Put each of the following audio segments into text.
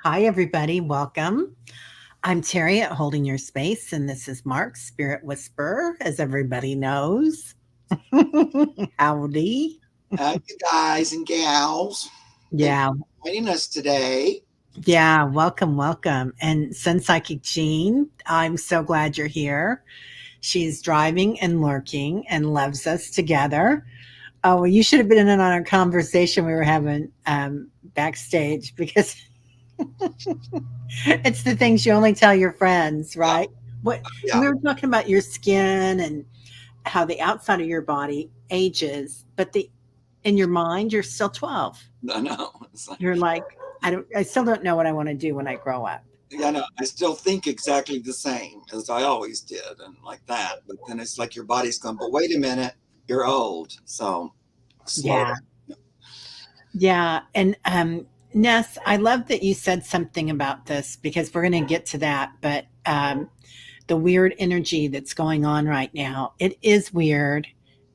Hi, everybody. Welcome. I'm Terry at Holding Your Space, and this is Mark, Spirit Whisperer, as everybody knows. Howdy. You guys and gals. Thank Yeah, you for joining us today. yeah. Welcome, welcome. And Sun Psychic Jean, I'm so glad you're here. She's driving and lurking and loves us together. Oh, well, you should have been in on our conversation we were having backstage because it's the things you only tell your friends, Yeah, right? What yeah. we were talking about your skin and how the outside of your body ages, but the in your mind you're still 12. I know. It's like, You're like, I still don't know what I want to do when I grow up. yeah, no, I still think exactly the same as I always did, and like that. But then it's like your body's going, but wait a minute, you're old. So slow Yeah. down. Yeah. And Ness, I love that you said something about this because we're going to get to that, but the weird energy that's going on right now. It is weird.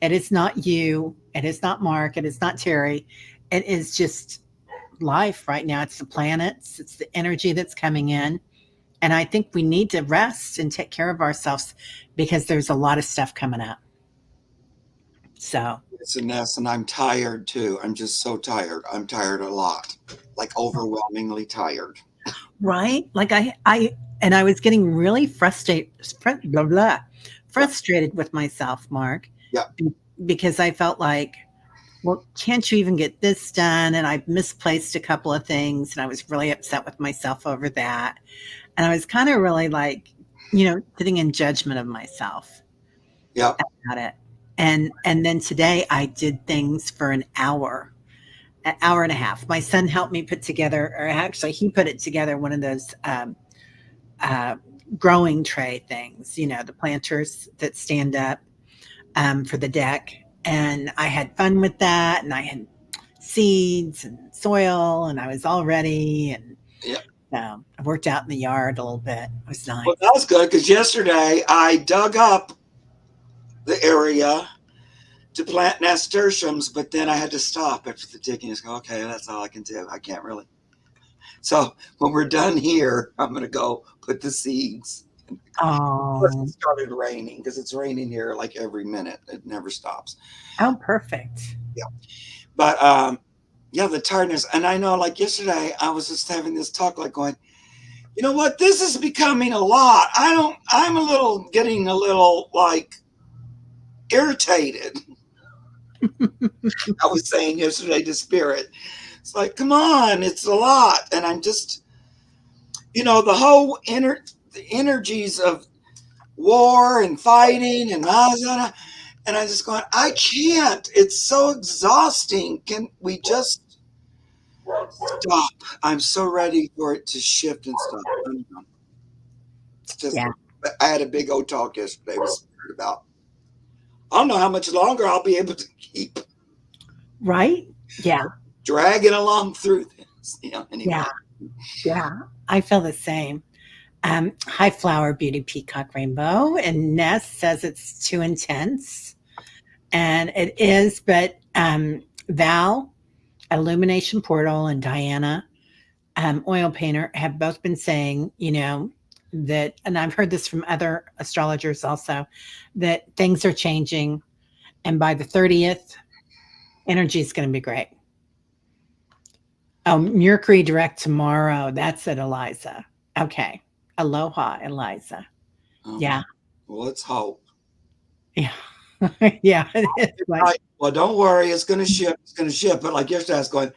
It is not you. It is not Mark. It is not Terry. It is just life right now. It's the planets, it's the energy that's coming in. And I think we need to rest and take care of ourselves because there's a lot of stuff coming up. So, It's a mess, and I'm tired too. I'm just so tired. I'm tired a lot, like overwhelmingly tired. right? And I was getting really blah, blah, Yeah, frustrated with myself, Mark, yeah. be- because I felt like, well, can't you even get this done? And I misplaced a couple of things and I was really upset with myself over that. And I was kind of really like, sitting in judgment of myself Yeah. about it. And then today I did things for an hour and a half. My son helped me put together, or actually he put it together, one of those uh, growing tray things, the planters that stand up for the deck. And I had fun with that, and I had seeds and soil, and I was all ready. And Yeah. I worked out in the yard a little bit. It was Well, nice. that was good because yesterday I dug up the area to plant nasturtiums, but then I had to stop after the digging. Just go, okay, that's all I can do. I can't really. So when we're done here, I'm going to go put the seeds. Plus, it Oh, started raining because it's raining here like every minute. It never stops. oh, perfect. Yeah. But yeah, the tiredness. And I know, like yesterday, I was just having this talk, like going, you know what? This is becoming a lot. I'm getting a little like irritated. I was saying yesterday to Spirit, it's like, come on, it's a lot. And I'm just, the whole the energies of war and fighting and and I just going, I can't. It's so exhausting. Can we just stop? I'm so ready for it to shift and stop. It's just, Yeah. I had a big old talk yesterday with Spirit about, I don't know how much longer I'll be able to keep Right? Yeah. dragging along through this. Anyway. Yeah. Yeah. I feel the same. High flower beauty peacock rainbow, and Ness says it's too intense, and it is. But Val, Illumination Portal, and Diana, oil painter, have both been saying, that, and I've heard this from other astrologers also, that things are changing, and by the 30th, energy is going to be great. Oh, Mercury direct tomorrow. That's it, Eliza. Okay. Aloha, Eliza. Okay. Yeah. Well, let's hope. Yeah. Yeah. It's like, Right. Well, don't worry. It's going to shift. It's going to shift. But like yesterday, I was going,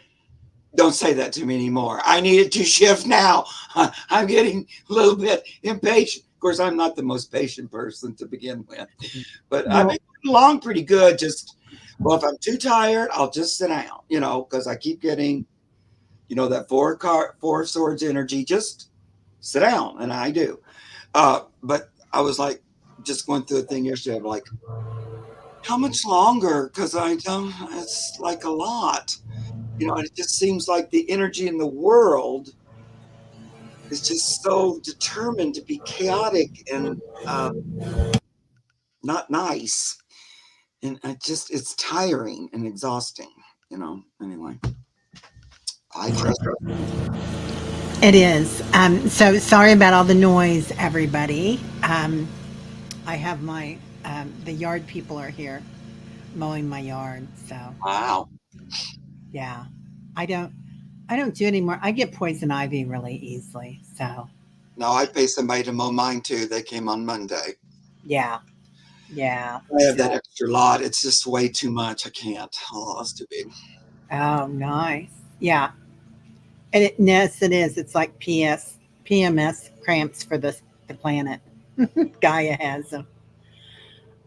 don't say that to me anymore. I need it to shift now. I'm getting a little bit impatient. Of course, I'm not the most patient person to begin with, but I've been well, getting along pretty good. Just, well, if I'm too tired, I'll just sit down, because I keep getting, that four swords energy. Just sit down. And I do. But I was like, just going through a thing yesterday. I'm like, how much longer? Because I don't, it's like a lot. It just seems like the energy in the world is just so determined to be chaotic and uh, not nice. And it's tiring and exhausting, Anyway, I trust. It is. So sorry about all the noise, everybody. I have the yard people are here mowing my yard. So Wow. yeah, I don't, I don't do anymore. I get poison ivy really easily. So No, I pay somebody to mow mine too. They came on Monday. yeah, yeah. I have So, that extra lot. It's just way too much. I can't. Oh, that's too big. oh, nice. Yeah. And yes, it is. It's like PMS cramps for the planet. Gaia has them. You,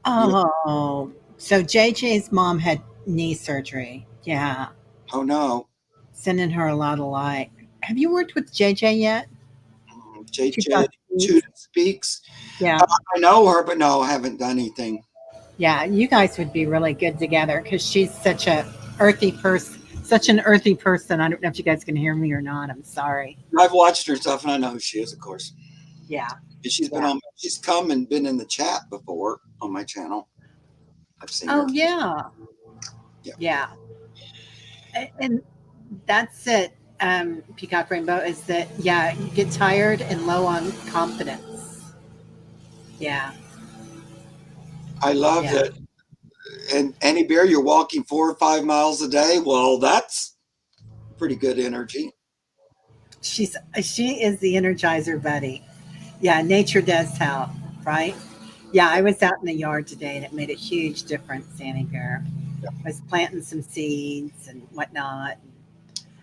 Oh, so JJ's mom had knee surgery. Yeah. oh no. Sending her a lot of light. Have you worked with JJ yet? She JJ talks needs. Judith speaks. Yeah. I know her, but no, I haven't done anything. Yeah. You guys would be really good together because she's such a earthy person. Such an earthy person. I don't know if you guys can hear me or not. I'm sorry. I've watched her stuff and I know who she is, of course. Yeah. And she's been Yeah. on. She's come and been in the chat before on my channel. I've seen her. Oh, yeah. Yeah. Yeah. And that's it. Peacock Rainbow is that, yeah, you get tired and low on confidence. Yeah. I love Yeah. that. And Annie Bear, you're walking 4 or 5 miles a day. Well, that's pretty good energy. She is the energizer buddy. Yeah, nature does help, right? Yeah, I was out in the yard today and it made a huge difference, Sandy Bear. I was planting some seeds and whatnot.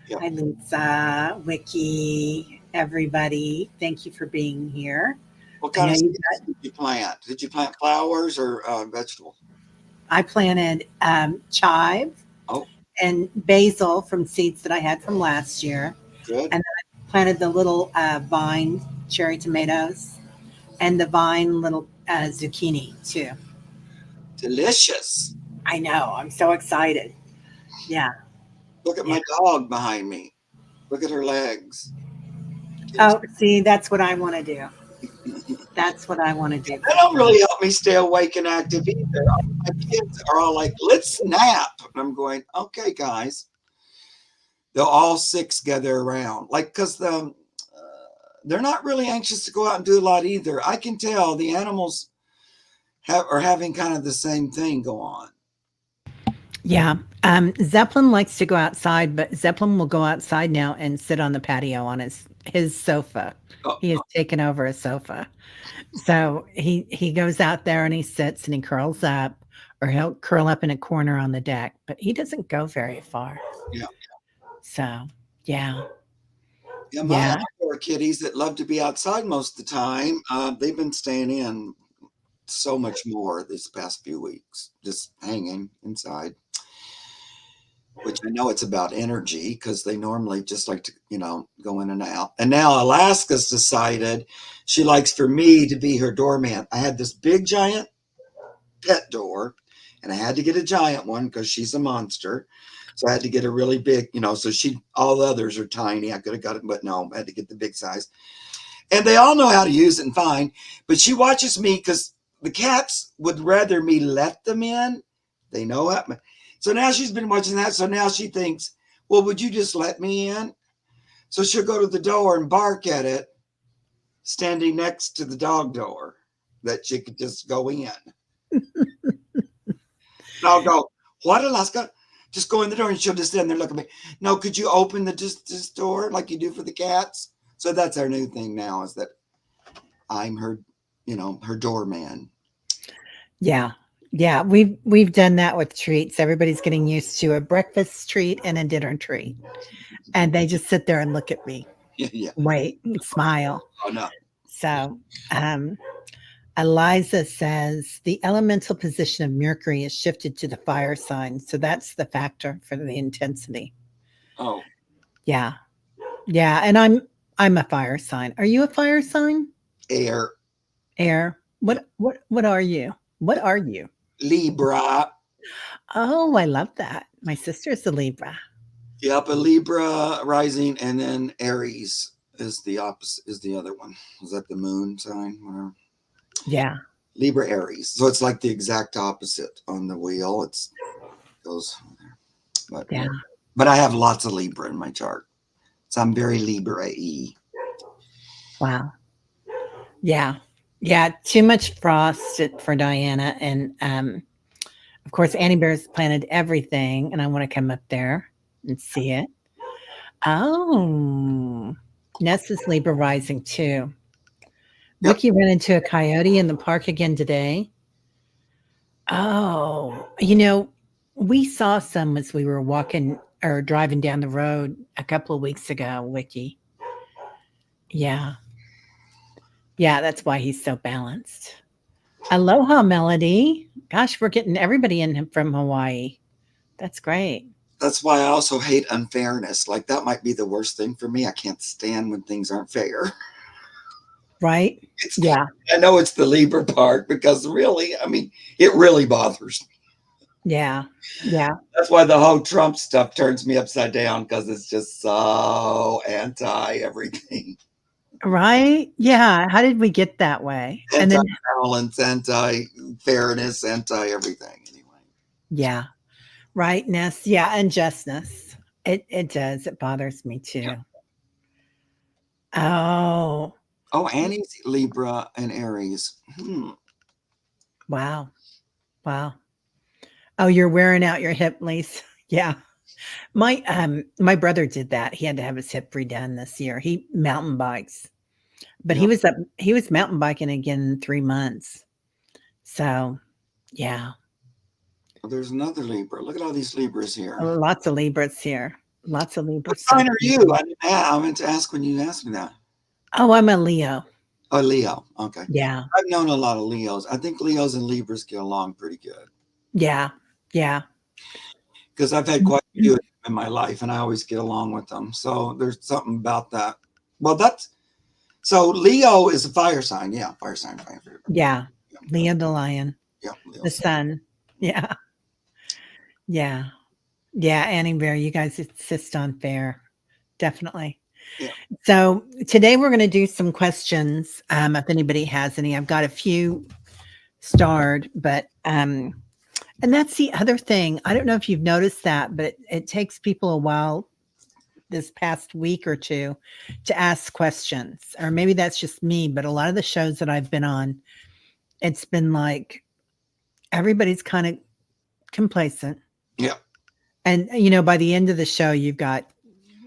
Yeah. Hi, Lisa, Wiki, everybody. Thank you for being here. What I kind know of you seeds got, did you plant? Did you plant flowers or vegetables? I planted chive Oh, and basil from seeds that I had from last year. good. And then I planted the little vine cherry tomatoes and the vine little zucchini too. Delicious. I know. I'm so excited. Yeah. Look at Yeah. my dog behind me. Look at her legs. Oh, see, that's what I want to do. That's what I want to do. That don't really help me stay awake and active either. My kids are all like, let's nap. And I'm going, okay, guys. They'll all six gather around. Like, because they're not really anxious to go out and do a lot either. I can tell the animals are having kind of the same thing go on. Yeah. Zeppelin likes to go outside, but Zeppelin will go outside now and sit on the patio on his sofa. Oh, He has taken over a sofa. So he goes out there and he sits and he curls up, or he'll curl up in a corner on the deck, but he doesn't go very far. yeah. So yeah. Yeah, my Yeah. outdoor kitties that love to be outside most of the time, they've been staying in so much more this past few weeks, just hanging inside. Which I know it's about energy because they normally just like to, go in and out. And now Alaska's decided she likes for me to be her doorman. I had this big giant pet door and I had to get a giant one because she's a monster. So I had to get a really big, so all the others are tiny. I could have got it, but no, I had to get the big size. And they all know how to use it and fine. But she watches me because the cats would rather me let them in. They know it. So now she's been watching that. So now she thinks, well, would you just let me in? So she'll go to the door and bark at it, standing next to the dog door that she could just go in. And I'll go, what, Alaska? Just go in the door, and she'll just stand there, look at me. No, could you open this door like you do for the cats? So that's our new thing now, is that I'm her, her doorman. Yeah. Yeah. We've done that with treats. Everybody's getting used to a breakfast treat and a dinner treat. And they just sit there and look at me. Yeah. Wait, and smile. Oh no. So Eliza says the elemental position of Mercury is shifted to the fire sign. So that's the factor for the intensity. Oh. Yeah. Yeah. And I'm a fire sign. Are you a fire sign? Air. Air. What are you? What are you? Libra. Oh, I love that. My sister's a Libra. Yep, a Libra rising, and then Aries is the opposite, is the other one. Is that the moon sign? Whatever. Yeah. Libra Aries. So it's like the exact opposite on the wheel. It goes there. Yeah. But I have lots of Libra in my chart. So I'm very Libra-y. Wow. Yeah. Yeah. Too much frost for Diana. And of course, Annie Bear's planted everything, and I want to come up there and see it. Oh, Ness is Libra rising too. Yep. Wiki ran into a coyote in the park again today. Oh, we saw some as we were walking or driving down the road a couple of weeks ago, Wiki. Yeah. Yeah, that's why he's so balanced. Aloha, Melody. Gosh, we're getting everybody in from Hawaii. That's great. That's why I also hate unfairness. Like that might be the worst thing for me. I can't stand when things aren't fair. Right? It's, Yeah. I know it's the Libra part because really, I mean, it really bothers me. Yeah. Yeah. That's why the whole Trump stuff turns me upside down because it's just so anti everything, Right? Yeah. How did we get that way? And anti then, balance, anti fairness, anti everything. Anyway, yeah. Rightness. Yeah. And justness. It does. It bothers me yeah. too. Oh, Oh, Annie's Libra and Aries. wow. Wow. Oh, you're wearing out your hip, Lise. Yeah. My brother did that. He had to have his hip redone this year. He mountain bikes. But Yep. he was mountain biking again in 3 months. So, yeah, Well, there's another Libra. Look at all these Libras here. lots of Libras here. Lots of Libra What stuff. sign are you? I meant to ask when you asked me that. Oh, I'm a Leo. Oh, Leo. Okay. Yeah. I've known a lot of Leos. I think Leos and Libras get along pretty good Yeah. Yeah. because I've had quite a few in my life and I always get along with them. So there's something about that. Well, so Leo is a fire sign. Yeah, fire sign. Yeah. Yeah, Leo the lion, yeah, Leo. the sun. Yeah. Yeah. Yeah. Annie Bear, you guys insist on fair. Definitely. Yeah. So today we're going to do some questions. If anybody has any, I've got a few starred, but and that's the other thing. I don't know if you've noticed that, but it takes people a while this past week or two to ask questions. Or maybe that's just me, but a lot of the shows that I've been on, it's been like everybody's kind of complacent. Yeah. And by the end of the show, you've got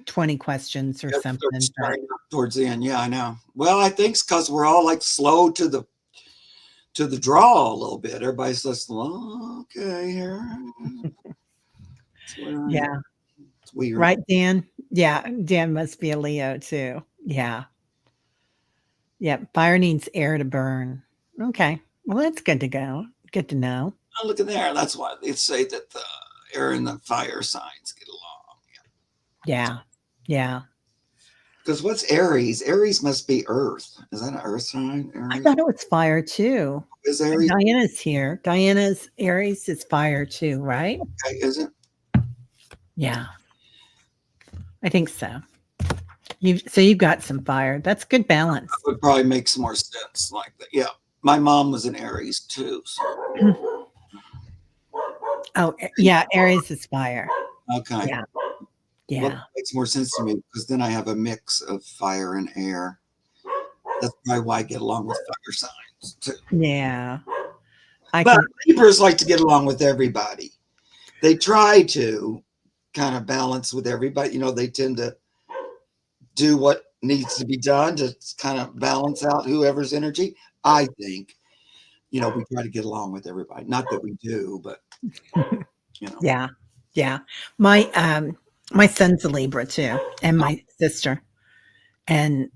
20 questions or It something. starts starting up towards the end. Yeah, I know. Well, I think it's because we're all like slow to the draw a little bit. Everybody's just okay here. Yeah. It's weird. Right, Dan? Yeah. Dan must be a Leo too. Yeah. Yeah. Fire needs air to burn. Okay. Well, that's good to go. Good to know. Oh, look at there. That's why they say that the air and the fire signs get along. Yeah. Yeah. Because what's Aries? Aries must be Earth. Is that an Earth sign? I Aries thought it was fire too. is Aries. Diana's here. Diana's Aries is fire too, right? Okay, is it? Yeah. I think so. You've got some fire. That's good balance. That would probably make some more sense like that. Yeah. My mom was an Aries too. So. Oh, yeah. Aries is fire. Okay. Yeah. Yeah. Well, that makes more sense to me because then I have a mix of fire and air. That's probably why I get along with fire signs too. Yeah. But Libras like to get along with everybody. They try to kind of balance with everybody. They tend to do what needs to be done to kind of balance out whoever's energy. I think, we try to get along with everybody. Not that we do, but Yeah. Yeah. My son's a Libra too, and my sister. And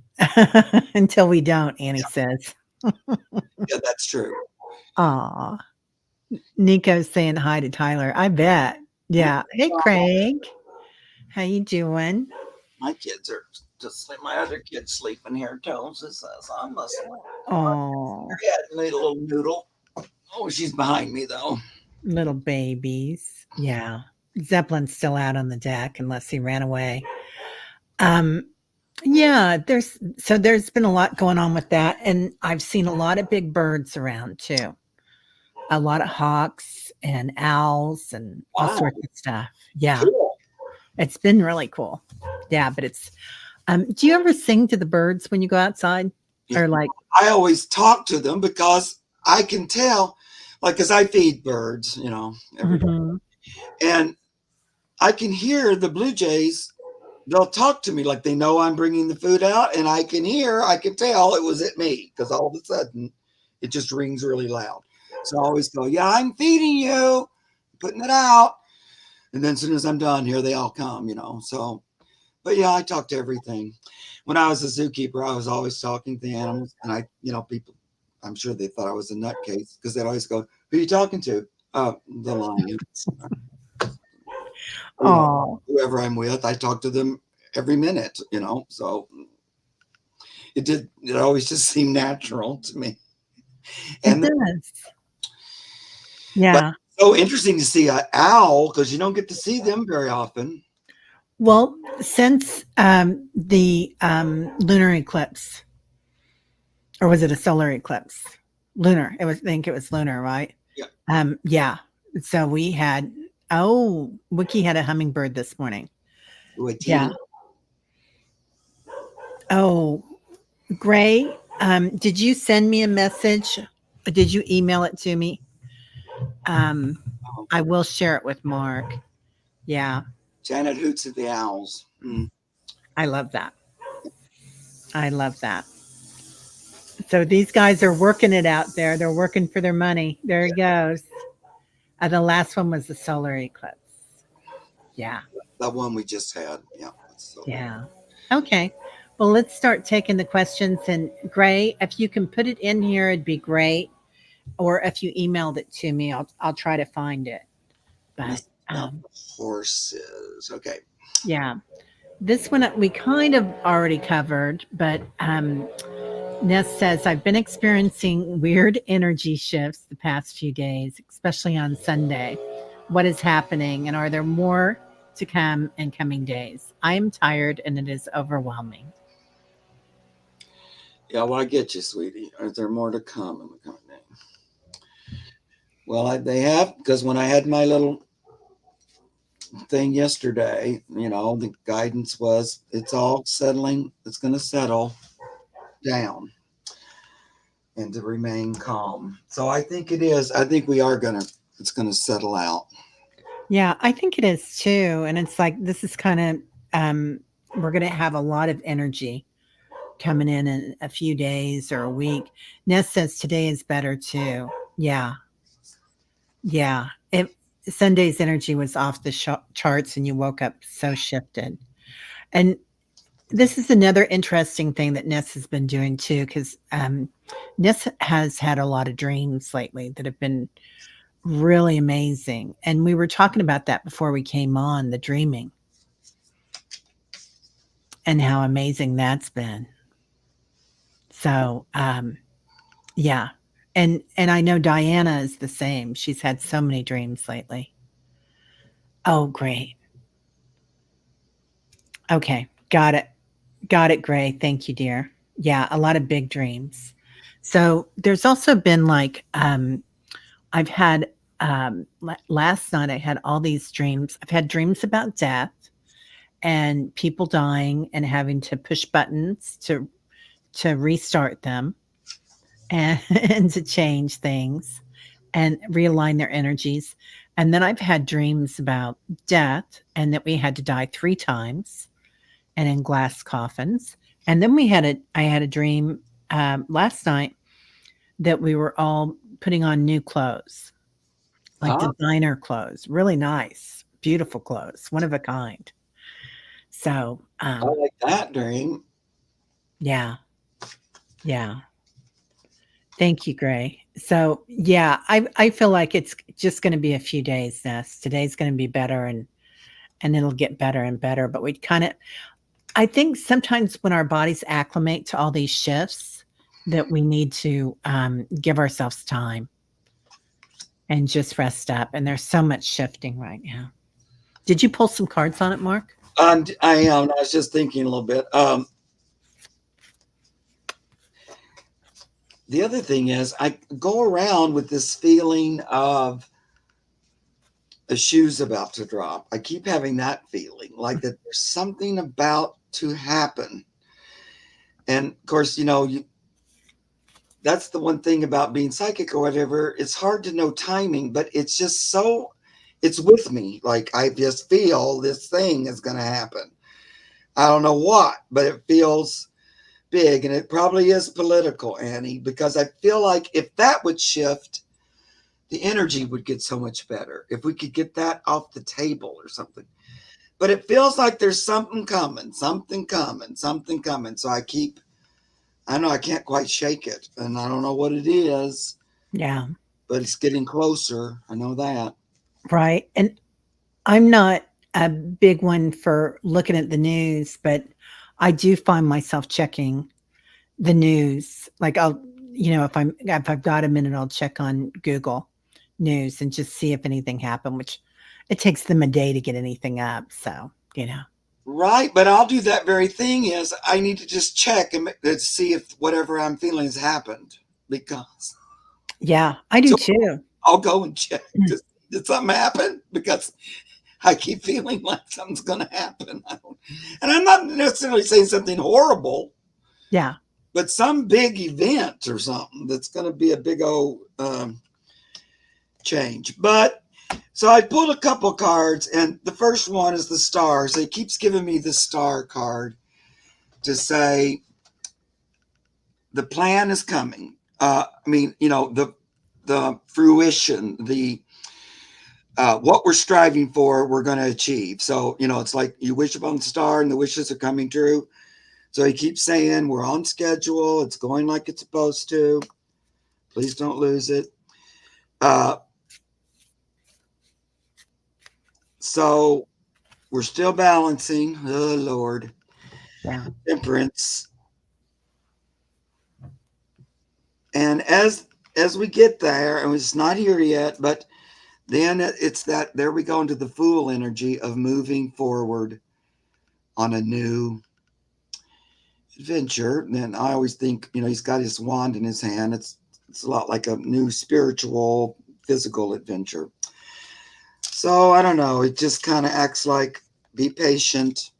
until we don't, Annie says. yeah, that's true. Aw. Nico's saying hi to Tyler. I bet. Yeah. Hey, Craig. How you doing? My kids are just like my other kids sleeping here. Tones says I'm listening. Oh, Yeah, made a little noodle. Oh, she's behind me though. little babies. Yeah. Zeppelin's still out on the deck unless he ran away. Um, yeah, there's been a lot going on with that. And I've seen a lot of big birds around too. A lot of hawks and owls and all Wow. sorts of stuff. Yeah. Cool. It's been really cool. Yeah, but it's Do you ever sing to the birds when you go outside? Yeah. Or like, I always talk to them because I can tell, like, because I feed birds, every day. mhm. And I can hear the blue jays. They'll talk to me like they know I'm bringing the food out, and I can tell it was at me because all of a sudden it just rings really loud. So I always go, yeah, I'm feeding you, putting it out. And then as soon as I'm done, here they all come. So, but yeah, I talk to everything. When I was a zookeeper, I was always talking to the animals, and people, I'm sure they thought I was a nutcase because they'd always go, "Who are you talking to?" The lions. You know, Oh, whoever I'm with, I talk to them every minute. So it always just seemed natural to me. it And does. but Yeah. so interesting to see an owl because you don't get to see them very often. Well, since the lunar eclipse, or was it a solar eclipse? Lunar. It was. I think it was lunar, right? Yeah. Yeah. So we had. Oh, Wiki had a hummingbird this morning. Yeah. Waiting. Oh, Gray. Did you send me a message? Did you email it to me? Um, I will share it with Mark. Yeah, Janet hoots at the owls. I love that. I love that. So these guys are working it out there. They're working for their money. There he goes. The last one was the solar eclipse. Yeah. That one we just had. Yeah. So Yeah. Okay. Well, let's start taking the questions. And Gray, if you can put it in here, it'd be great. Or if you emailed it to me, I'll try to find it. But about horses. Okay. yeah, this one we kind of already covered. But Ness says I've been experiencing weird energy shifts the past few days, especially on Sunday. What is happening, and are there more to come in coming days? I am tired, and it is overwhelming. Yeah, well, I get you, sweetie. Are there more to come in the coming day? Well, they have, because when I had my little thing yesterday, the guidance was it's all settling. It's going to settle down and to remain calm. So I think it is. I think it's going to settle out. Yeah, I think it is too. And it's like this is kind of we're going to have a lot of energy coming in a few days or a week. Ness says today is better too. Yeah, yeah. Sunday's energy was off the charts, and you woke up so shifted. And this is another interesting thing that Ness has been doing too, because Ness has had a lot of dreams lately that have been really amazing. And we were talking about that before we came on, the dreaming and how amazing that's been. So, yeah. And I know Diana is the same. She's had so many dreams lately. Oh, great. Okay. Got it. Got it, Gray. Thank you, dear. Yeah, a lot of big dreams. So there's also been like I've had last night I had all these dreams. I've had dreams about death and people dying and having to push buttons to restart them and, and to change things and realign their energies. And then I've had dreams about death and that we had to die 3 times and in glass coffins. And then I had a dream last night that we were all putting on new clothes, like Ah, designer clothes, really nice, beautiful clothes, one of a kind. So, I like that dream. yeah, yeah. Thank you, Gray. So, yeah, I feel like it's just going to be a few days. Ness. Today's going to be better, and it'll get better and better. But we kind of, I think sometimes when our bodies acclimate to all these shifts, that we need to give ourselves time and just rest up. And there's so much shifting right now. Did you pull some cards on it, Mark? I am. I was just thinking a little bit. The other thing is, I go around with this feeling of a shoe's about to drop. I keep having that feeling like that there's something about to happen. And of course, that's the one thing about being psychic or whatever. It's hard to know timing, but it's just so, it's with me. Like I just feel this thing is going to happen. I don't know what, but it feels big, and it probably is political, Annie, because I feel like if that would shift, the energy would get so much better if we could get that off the table or something. But it feels like there's something coming, something coming, something coming. So I know I can't quite shake it, and I don't know what it is, Yeah. but it's getting closer. I know that. Right. And I'm not a big one for looking at the news, but I do find myself checking the news. Like if I've got a minute, I'll check on Google News and just see if anything happened, which it takes them a day to get anything up. So, Right, but I'll do that very thing. Is I need to just check and see if whatever I'm feeling has happened, because Yeah, I do so too. I'll go and check. Mm. Did something happen? Because I keep feeling like something's going to happen. And I'm not necessarily saying something horrible, Yeah. but some big event or something that's going to be a big old change. But so I pulled a couple cards, and the first one is the star. So it keeps giving me the star card to say the plan is coming. The fruition, the what we're striving for, we're going to achieve. So, it's like you wish upon the star and the wishes are coming true. So he keeps saying, we're on schedule. It's going like it's supposed to. Please don't lose it. So we're still balancing. Oh, Lord. Yeah. Temperance. And as we get there, and it's not here yet, but then it's that, there we go into the Fool energy of moving forward on a new adventure. And then I always think, he's got his wand in his hand. It's a lot like a new spiritual, physical adventure. So I don't know. It just kind of acts like, be patient.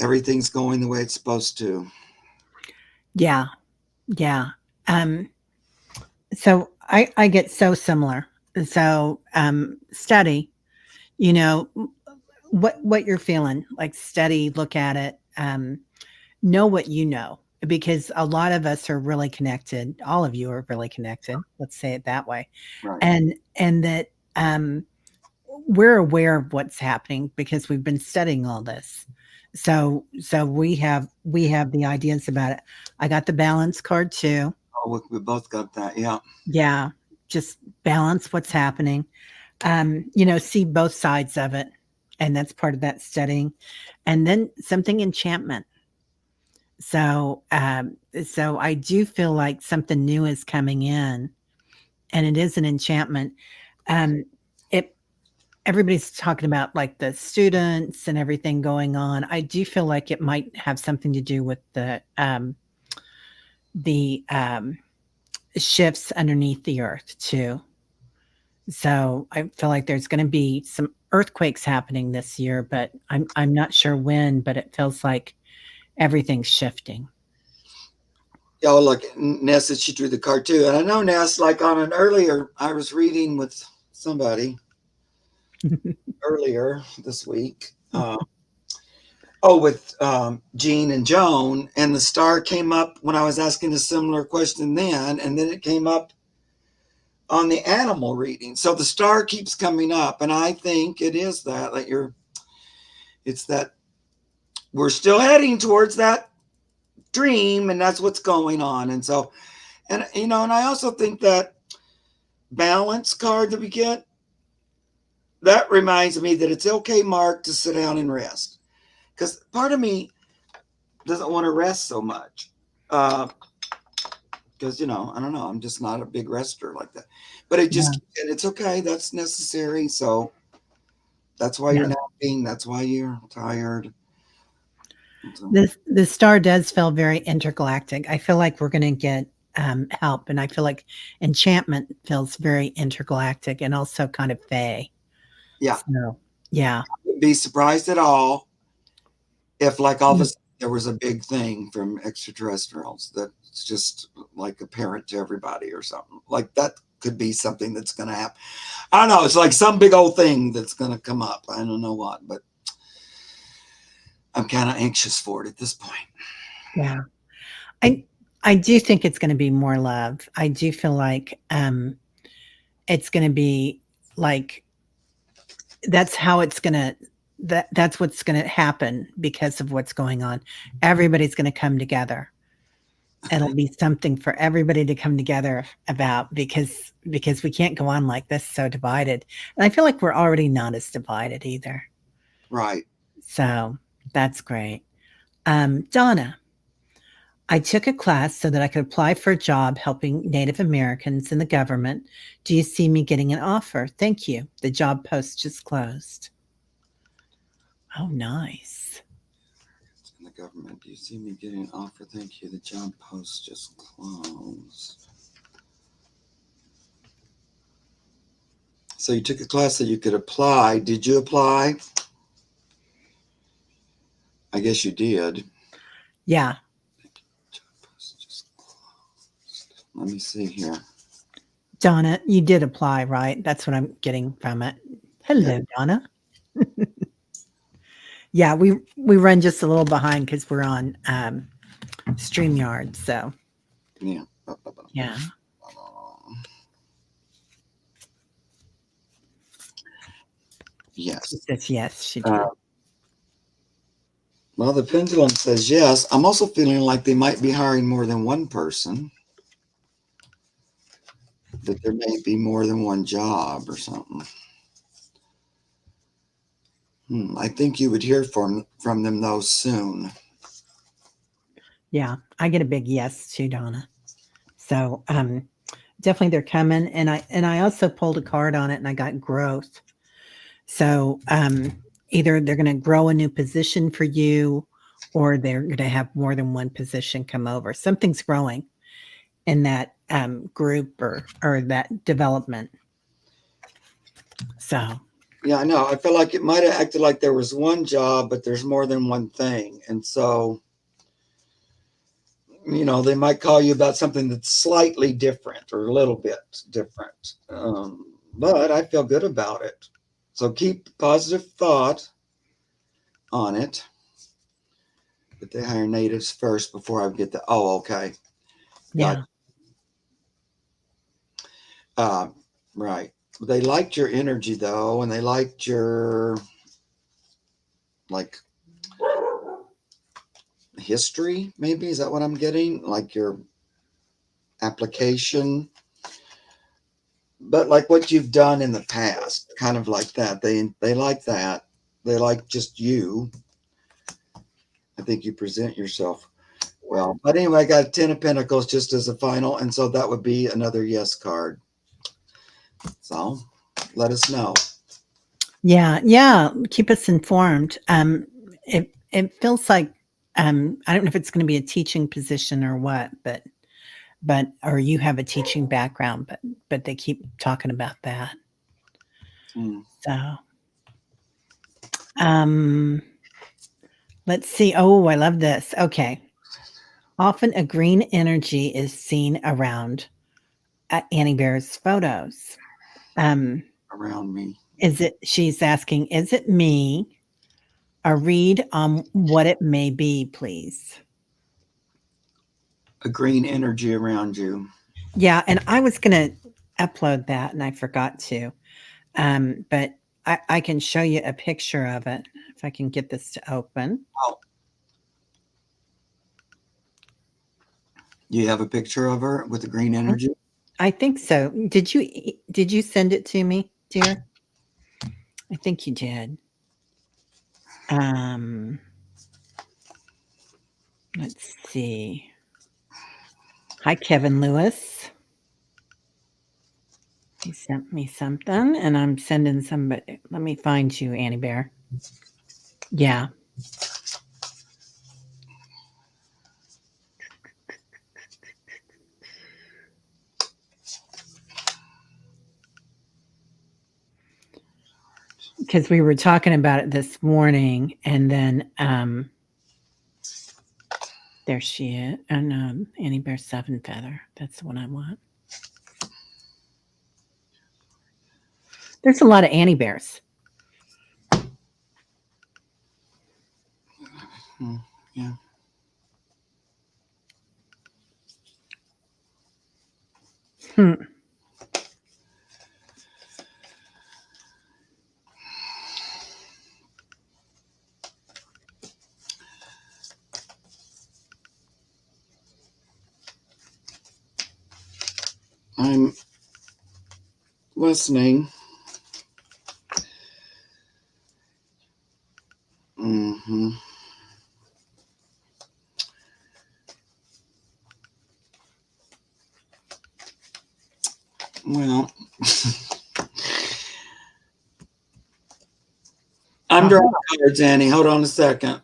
Everything's going the way it's supposed to. Yeah. Yeah. Um, so I get so similar. So study, you know, what you're feeling, like study, look at it, know what you know, because a lot of us are really connected. All of you are really connected. Let's say it that way. Right. And that we're aware of what's happening because we've been studying all this. So we have the ideas about it. I got the balance card too. Oh, we both got that. Yeah. Yeah, just balance what's happening. See both sides of it, and that's part of that studying. And then something enchantment. So I do feel like something new is coming in, and it is an enchantment. Um, it Everybody's talking about like the students and everything going on. I do feel like it might have something to do with the shifts underneath the earth too. So I feel like there's going to be some earthquakes happening this year, but I'm not sure when. But it feels like everything's shifting. Oh, look, Ness said she drew the card too. And I know Ness, like on an earlier, I was reading with somebody earlier this week. With Jean and Joan, and the star came up when I was asking a similar question then, and then it came up on the animal reading. So the star keeps coming up, and I think it is that it's that we're still heading towards that dream, and that's what's going on. And so, and I also think that balance card that we get, that reminds me that it's okay, Mark, to sit down and rest. Because part of me doesn't want to rest so much. Because, I don't know, I'm just not a big rester like that. But and it's okay. That's necessary. So that's why you're napping. That's why you're tired. So. The star does feel very intergalactic. I feel like we're going to get help, and I feel like enchantment feels very intergalactic and also kind of fae. Yeah. So, yeah. I wouldn't be surprised at all if like all of a sudden there was a big thing from extraterrestrials that's just like apparent to everybody or something like that, could be something that's going to happen. I don't know. It's like some big old thing that's going to come up. I don't know what, but I'm kind of anxious for it at this point. Yeah. I I do think it's gonna be more love. I do feel like, it's gonna be like that's how it's gonna that's what's gonna happen because of what's going on. Everybody's gonna come together. It'll be something for everybody to come together about because we can't go on like this so divided. And I feel like we're already not as divided either. Right. So that's great. Donna, I took a class so that I could apply for a job helping Native Americans in the government. Do you see me getting an offer? Thank you. The job post just closed. Oh, nice. In the government, do you see me getting an offer? Thank you. The job post just closed. So you took a class that you could apply. Did you apply? I guess you did. Yeah. Job post just closed. Let me see here. Donna, you did apply, right? That's what I'm getting from it. Hello, Yeah. Donna. Yeah, we run just a little behind because we're on StreamYard. So Yeah. yeah. She Yes. says yes, she did. Well, the pendulum says yes. I'm also feeling like they might be hiring more than one person, that there may be more than one job or something. I think you would hear from them though soon. Yeah, I get a big yes too, Donna. So definitely they're coming. And I also pulled a card on it and I got growth. So either they're going to grow a new position for you or they're going to have more than one position come over. Something's growing in that group or that development. So Yeah, I know. I feel like it might have acted like there was one job, but there's more than one thing. And so, they might call you about something that's slightly different or a little bit different. But I feel good about it. So keep positive thought on it. But they hire natives first before I get the. Oh, okay. Got yeah. right. They liked your energy though, and they liked your like history. Maybe is that what I'm getting? Like your application, but like what you've done in the past, kind of like that. They like that. They like just you. I think you present yourself well. But anyway, I got 10 of Pentacles just as a final, and so that would be another yes card. So let us know. Yeah. Yeah. Keep us informed. It feels like I don't know if it's going to be a teaching position or what, but or you have a teaching background, but they keep talking about that. So um let's see. Oh, I love this. Okay. Often a green energy is seen around Annie Bear's photos. Um Around me. is it she's asking, is it me? A read on what it may be, please. A green energy around you. Yeah, and I was gonna upload that and I forgot to. But I can show you a picture of it if I can get this to open. Oh, you have a picture of her with the green energy? I think so. Did you send it to me, dear? I think you did. Um, let's see. Hi, Kevin Lewis. He sent me something, and I'm sending somebody. Let me find you, Annie Bear. Yeah. Because we were talking about it this morning, and then There she is. And Annie Bear Seven Feather. That's the one I want. There's a lot of Annie Bears. Yeah. Hmm. I'm listening. Hmm. Well, I'm drawing Uh-huh. cards, Annie. Hold on a second,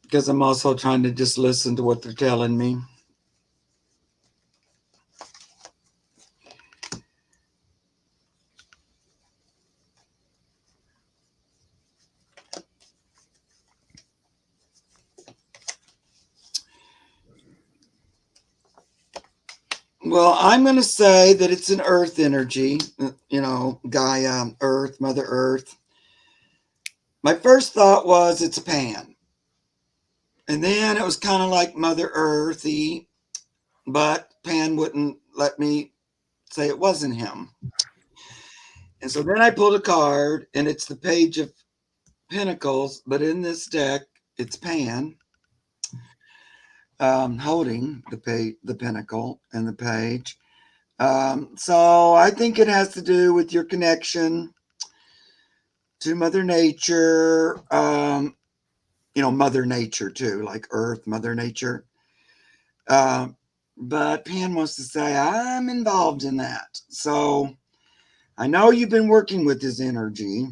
because I'm also trying to just listen to what they're telling me. Well, I'm going to say that it's an earth energy, Gaia, Earth, Mother Earth. My first thought was it's a pan. And then it was kind of like Mother Earthy, but Pan wouldn't let me say it wasn't him. And so then I pulled a card, and it's the Page of Pentacles, but in this deck, it's Pan holding the pentacle and the page. So I think it has to do with your connection to Mother Nature, Mother Nature too, like Earth, Mother Nature. But Pan wants to say, I'm involved in that. So I know you've been working with his energy.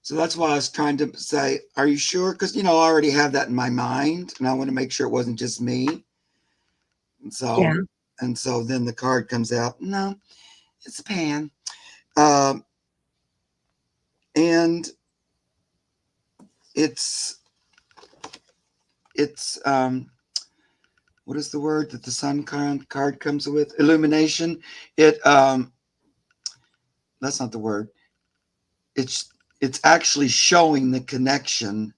So that's why I was trying to say, are you sure? Because, I already have that in my mind, and I want to make sure it wasn't just me. And so, Yeah. and so then the card comes out. No, it's Pan. Um, and it's what is the word that the sun card comes with? Illumination. That's not the word. It's it's actually showing the connection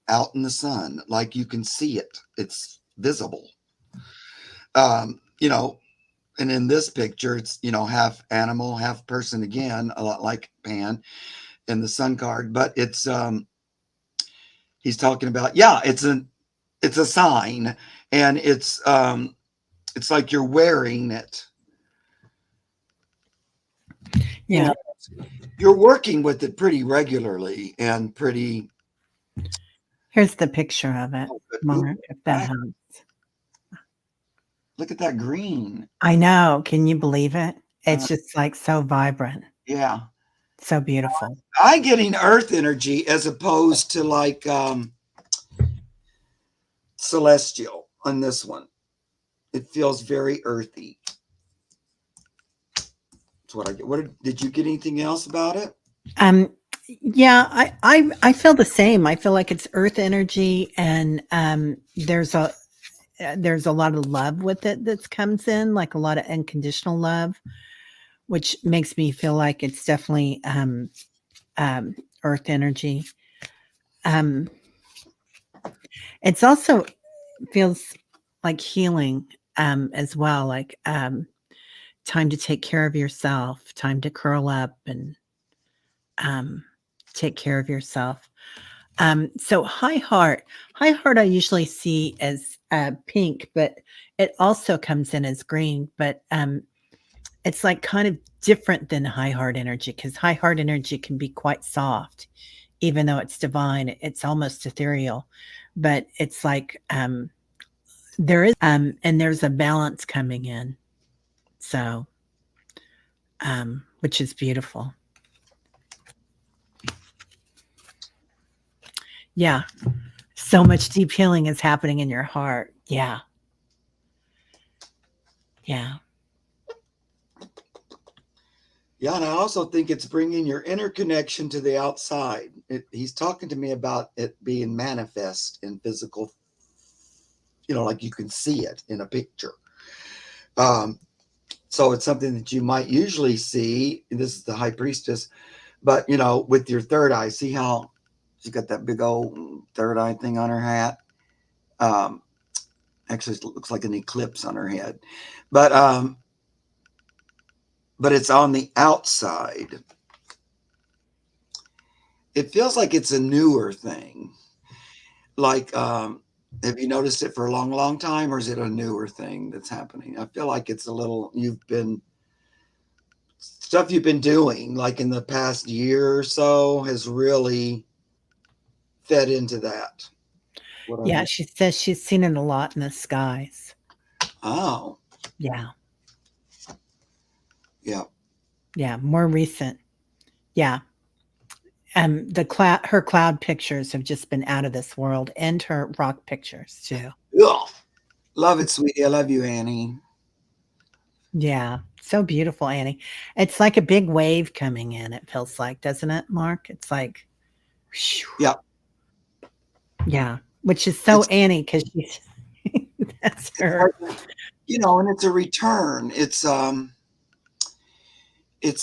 out in the sun, like you can see it. It's visible. Um, you know, and in this picture, it's half animal, half person again, a lot like Pan in the sun card. But he's talking about, yeah, it's a sign, and it's like you're wearing it, Yeah. and you're working with it pretty regularly and pretty. Here's the picture of it, Oh, good. Ooh, Mark, if that helps. look at that green. I know. Can you believe it? Uh, It's just like so vibrant, yeah, so beautiful. I getting earth energy as opposed to like celestial on this one. It feels very earthy. That's what I get. What did you get anything else about it? Um, yeah, I feel the same. I feel like it's earth energy, and there's a lot of love with it that comes in, like a lot of unconditional love, which makes me feel like it's definitely earth energy. Um, it's also feels like healing as well, like time to take care of yourself, time to curl up and um, take care of yourself. So high heart, I usually see as pink, but it also comes in as green. But it's like kind of different than high heart energy because high heart energy can be quite soft, even though it's divine. It's almost ethereal, but it's like there is and there's a balance coming in. So which is beautiful. Yeah. So much deep healing is happening in your heart. Yeah. Yeah. Yeah, and I also think it's bringing your inner connection to the outside. He's talking to me about it being manifest in physical, like you can see it in a picture. Um, so it's something that you might usually see. This is the high priestess, but with your third eye, see how she's got that big old third eye thing on her hat. Um, Actually, it looks like an eclipse on her head, but it's on the outside. It feels like it's a newer thing. Like, have you noticed it for a long, long time, or is it a newer thing that's happening? I feel like it's a little, stuff you've been doing like in the past year or so has really fed into that. What I Yeah, mean? she says she's seen it a lot in the skies. Oh, Yeah, yeah. yeah, more recent. Yeah, the cloud, her cloud pictures have just been out of this world, and her rock pictures too. Ugh. Love it, sweetie. I love you, Annie. Yeah, so beautiful, Annie. It's like a big wave coming in. It feels like, doesn't it, Mark? It's like, whew, Yeah. yeah, which is so It's, Annie because she's that's it's her. like, and it's a return. It's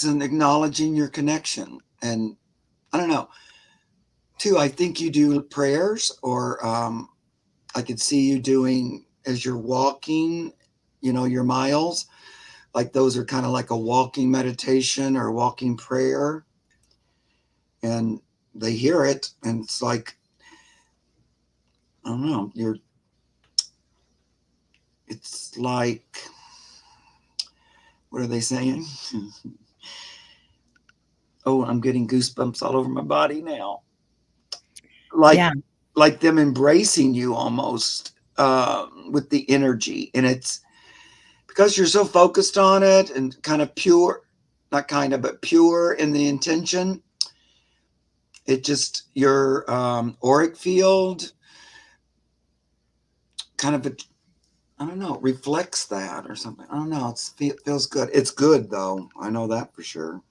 an acknowledging your connection. And I don't know, too, I think you do prayers, or I could see you doing as you're walking, your miles. Like those are kind of like a walking meditation or walking prayer. And they hear it. And it's like, I don't know, it's like, what are they saying? Oh, I'm getting goosebumps all over my body now. Like, Yeah, them embracing you almost, with the energy. And it's because you're so focused on it and kind of pure, not kind of, but pure in the intention. It just, your auric field kind of, I don't know, reflects that or something. I don't know. It feels good. It's good though. I know that for sure.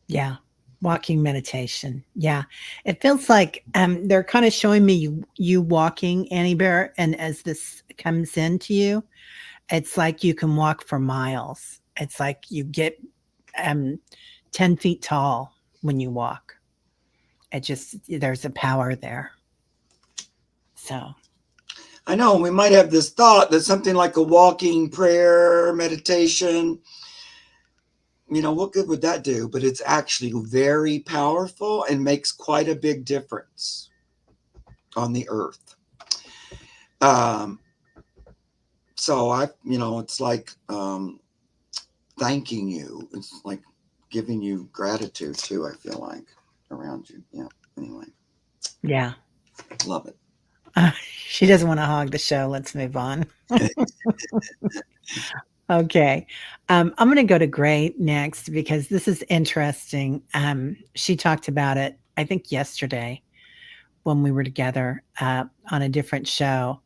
yeah. Walking meditation. Yeah. It feels like they're kind of showing me you walking, Annie Bear, and as this comes into you, it's like you can walk for miles. It's like you get um 10 feet tall when you walk. It just there's a power there. So I know we might have this thought that something like a walking prayer meditation, what good would that do? But it's actually very powerful and makes quite a big difference on the earth. Um, so it's like, thanking you. It's like giving you gratitude too, I feel like, around you. Yeah. Anyway, yeah. love it. She doesn't want to hog the show. Let's move on. Okay. I'm going to go to Gray next because this is interesting. She talked about it, I think, yesterday when we were together on a different show.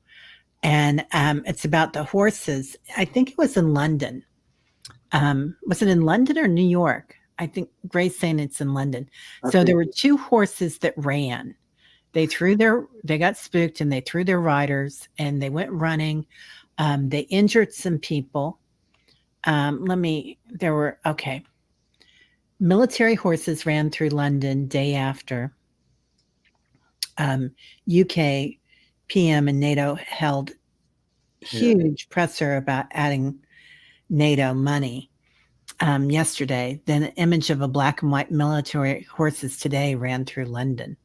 And it's about the horses. I think it was in London. Was it in London or New York? I think Gray's saying it's in London. I So think, there were two horses that ran. They got spooked and they threw their riders and they went running. They injured some people. Okay. Military horses ran through London day after UK PM and NATO held yeah. huge presser about adding NATO money yesterday. Then an image of a black and white military horses today ran through London.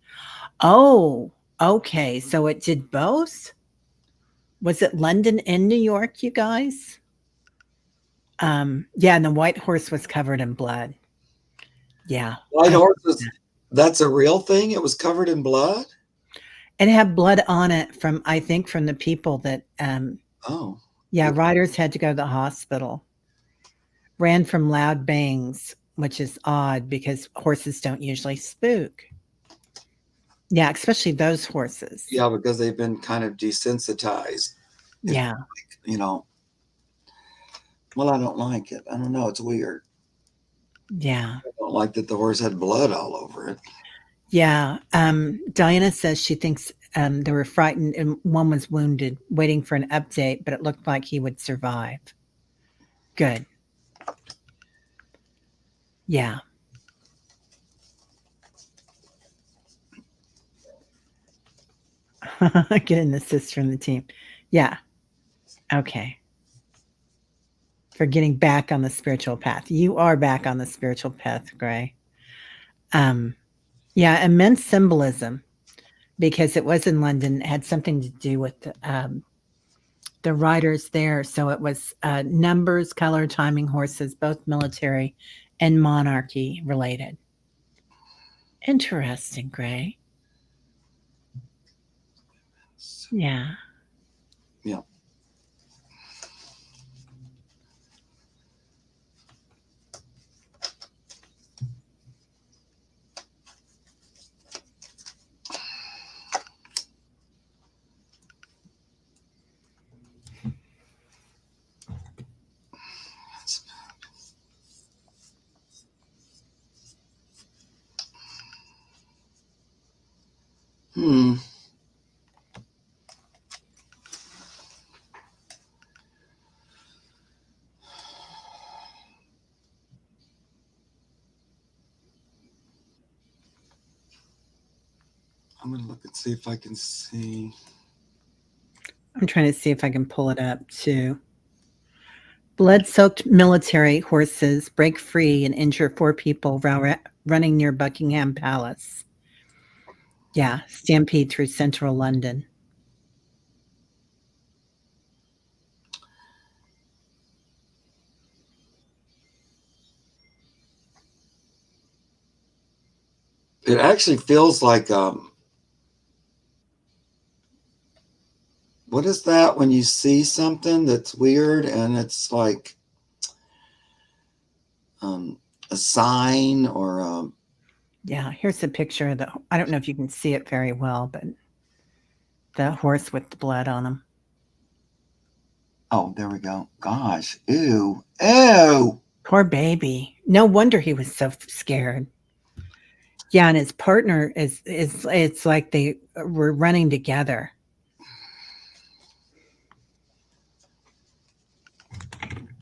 Oh, okay. So it did both? Was it London and New York, you guys? Yeah, and the white horse was covered in blood. Yeah. White I horses, that's a real thing. It was covered in blood. It had blood on it from I think from the people that Oh, yeah, good. riders had to go to the hospital. Ran from loud bangs, which is odd because horses don't usually spook. Yeah, especially those horses. Yeah, because they've been kind of desensitized. If, Yeah. you know, well, I don't like it. I don't know. It's weird. Yeah. I don't like that the horse had blood all over it. Yeah. Diana says she thinks they were frightened and one was wounded, waiting for an update, but it looked like he would survive. Good. Yeah. Get an assist from the team. Yeah. Okay. For getting back on the spiritual path. You are back on the spiritual path, Gray. Um, yeah, immense symbolism because it was in London. It had something to do with the riders there. So it was numbers, color, timing, horses, both military and monarchy related. Interesting, Gray. Yeah. Yeah. Hmm. I'm gonna look and see if I can see. I'm trying to see if I can pull it up too. Blood soaked military horses break free and injure four people while running near Buckingham Palace. Yeah, stampede through central London. It actually feels like what is that when you see something that's weird and it's like um, a sign or Yeah, here's a picture of the. I don't know if you can see it very well, but the horse with the blood on him. oh, there we go. Gosh, ew, ew. Poor baby. No wonder he was so scared. Yeah, and his partner is it's like they were running together.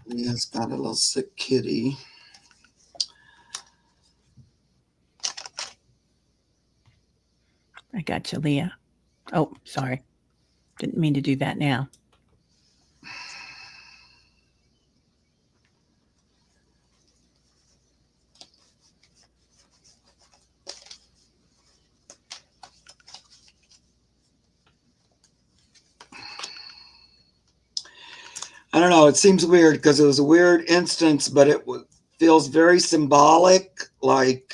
Yeah, it's got a little sick kitty. I got you, Leah. Oh, sorry. Didn't mean to do that now. I don't know. It seems weird because it was a weird instance, but it feels very symbolic, like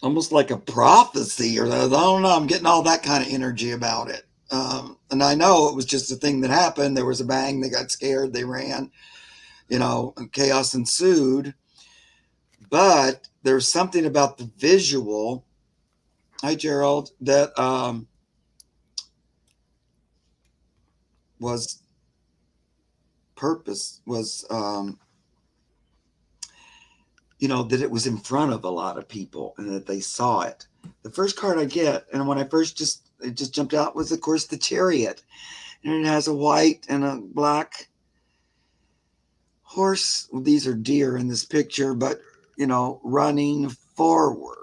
almost like a prophecy, or I don't know. I'm getting all that kind of energy about it. And I know it was just a thing that happened. There was a bang. They got scared. They ran. And chaos ensued. But there's something about the visual. Hi, Gerald. That was purpose was that it was in front of a lot of people and that they saw it. The first card I get, and when I first it just jumped out, was of course the Chariot, and it has a white and a black horse. Well, these are deer in this picture, but running forward.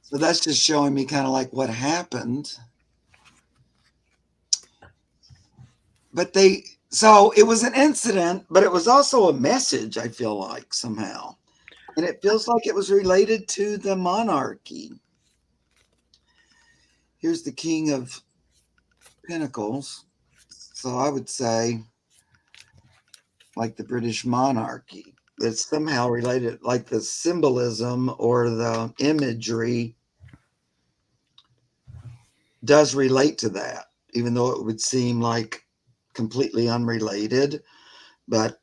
So that's just showing me kind of like what happened. But so it was an incident, but it was also a message, I feel like, somehow. And it feels like it was related to the monarchy. Here's the King of Pentacles. So I would say, like the British monarchy, that's somehow related, like the symbolism or the imagery does relate to that, even though it would seem like completely unrelated. But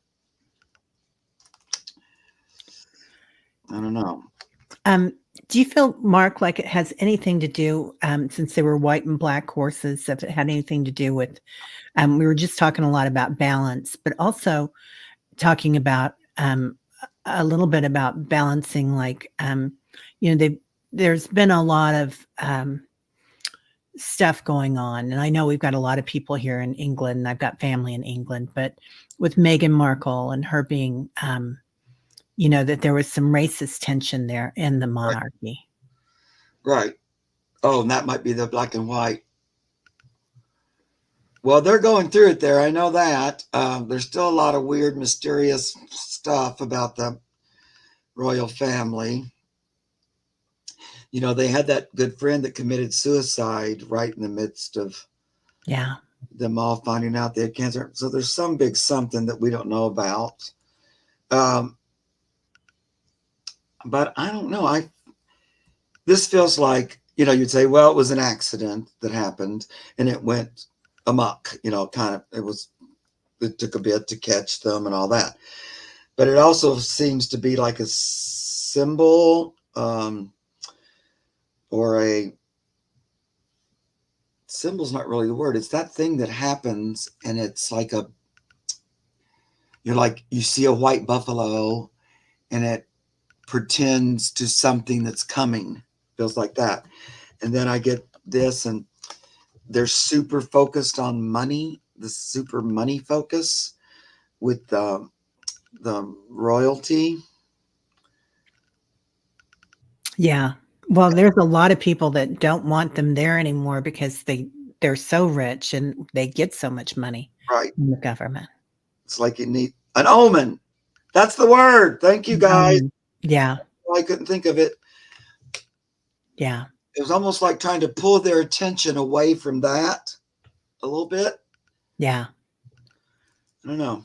I don't know. Do you feel, Mark, like it has anything to do, since they were white and black horses, if it had anything to do with, we were just talking a lot about balance, but also talking about, a little bit about balancing, like, there's been a lot of, stuff going on, and I know we've got a lot of people here in England, and I've got family in England, but with Meghan Markle and her being, that there was some racist tension there in the Right. monarchy. Right. Oh, and that might be the black and white. Well, they're going through it there. I know that. There's still a lot of weird, mysterious stuff about the royal family. They had that good friend that committed suicide right in the midst of Yeah. them all finding out they had cancer. So there's some big something that we don't know about. Um, but I don't know. This feels like, you'd say, well, it was an accident that happened and it went amok, kind of, it took a bit to catch them and all that. But it also seems to be like a symbol, or a symbol's not really the word. It's that thing that happens and it's like you're like, you see a white buffalo and it pretends to something that's coming. Feels like that. And then I get this, and they're super focused on money, the super money focus with the royalty. Yeah. Well, there's a lot of people that don't want them there anymore because they're so rich and they get so much money Right. from the government. It's like you need an omen. That's the word. Thank you, guys. Yeah. I couldn't think of it. Yeah. It was almost like trying to pull their attention away from that a little bit. Yeah. I don't know.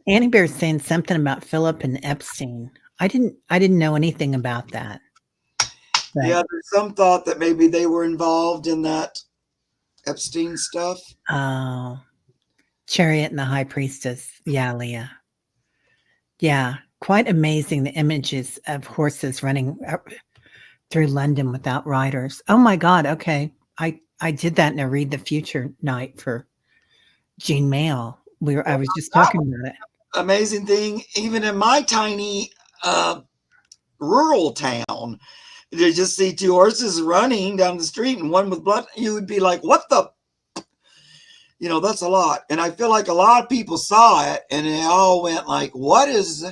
Annie Bear's saying something about Philip and Epstein. I didn't know anything about that. But Yeah, there's some thought that maybe they were involved in that Epstein stuff. oh, Chariot and the High Priestess. Yeah, Leah. Yeah. Quite amazing, the images of horses running through London without riders. Oh my God. Okay. I did that in a Read the Future night for Jean Mail. I was just That talking about it. amazing thing, even in my tiny rural town, to just see two horses running down the street and one with blood, you would be like, what the? That's a lot. And I feel like a lot of people saw it and they all went like, what is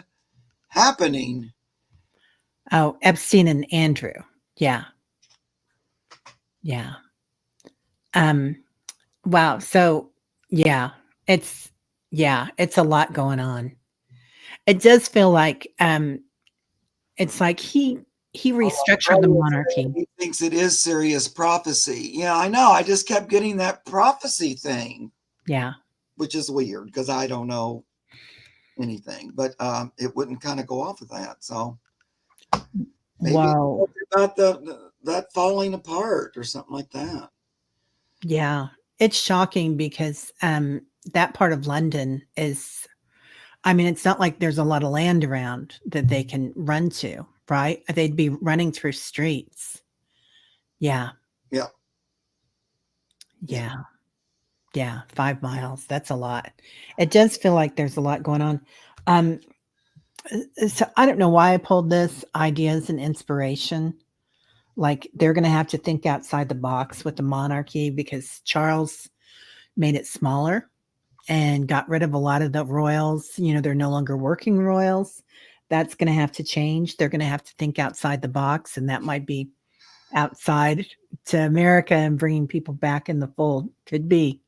happening? Oh, Epstein and Andrew. Yeah. Yeah. Um, wow. So yeah, it's it's a lot going on. It does feel like it's like he restructured the monarchy. He thinks it is serious prophecy. Yeah, I know. I just kept getting that prophecy thing, Yeah. which is weird because I don't know anything, but it wouldn't kind of go off of that. So maybe Whoa. about that falling apart or something like that. Yeah. It's shocking because that part of London is, I mean, it's not like there's a lot of land around that they can run to, right? They'd be running through streets. Yeah. Yeah, yeah. Yeah. Yeah. 5 miles. That's a lot. It does feel like there's a lot going on. Um, so I don't know why I pulled this ideas and inspiration. Like they're going to have to think outside the box with the monarchy because Charles made it smaller and got rid of a lot of the royals. They're no longer working royals. That's going to have to change. They're going to have to think outside the box, and that might be outside to America and bringing people back in the fold. Could be.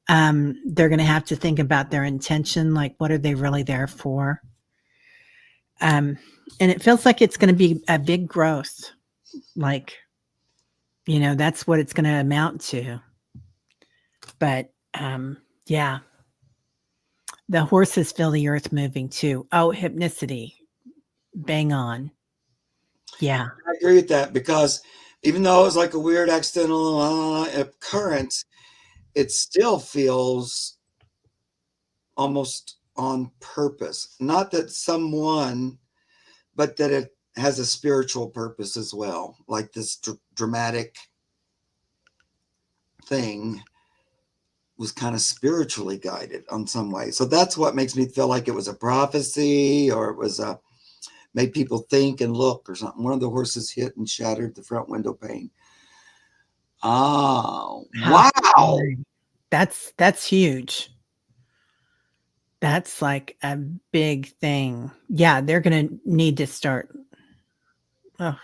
They're going to have to think about their intention, like what are they really there for? Um, and it feels like it's going to be a big growth. Like, that's what it's going to amount to. But yeah, the horses feel the earth moving too. Oh, hypnicity. Bang on. Yeah. I agree with that because even though it was like a weird accidental occurrence, it still feels almost on purpose. Not that someone, but that it has a spiritual purpose as well, like this dramatic thing was kind of spiritually guided on some way. So that's what makes me feel like it was a prophecy, or it was a made people think and look or something. One of the horses hit and shattered the front window pane. Oh, How wow. scary. That's huge. That's like a big thing. Yeah, they're gonna need to start. Oh,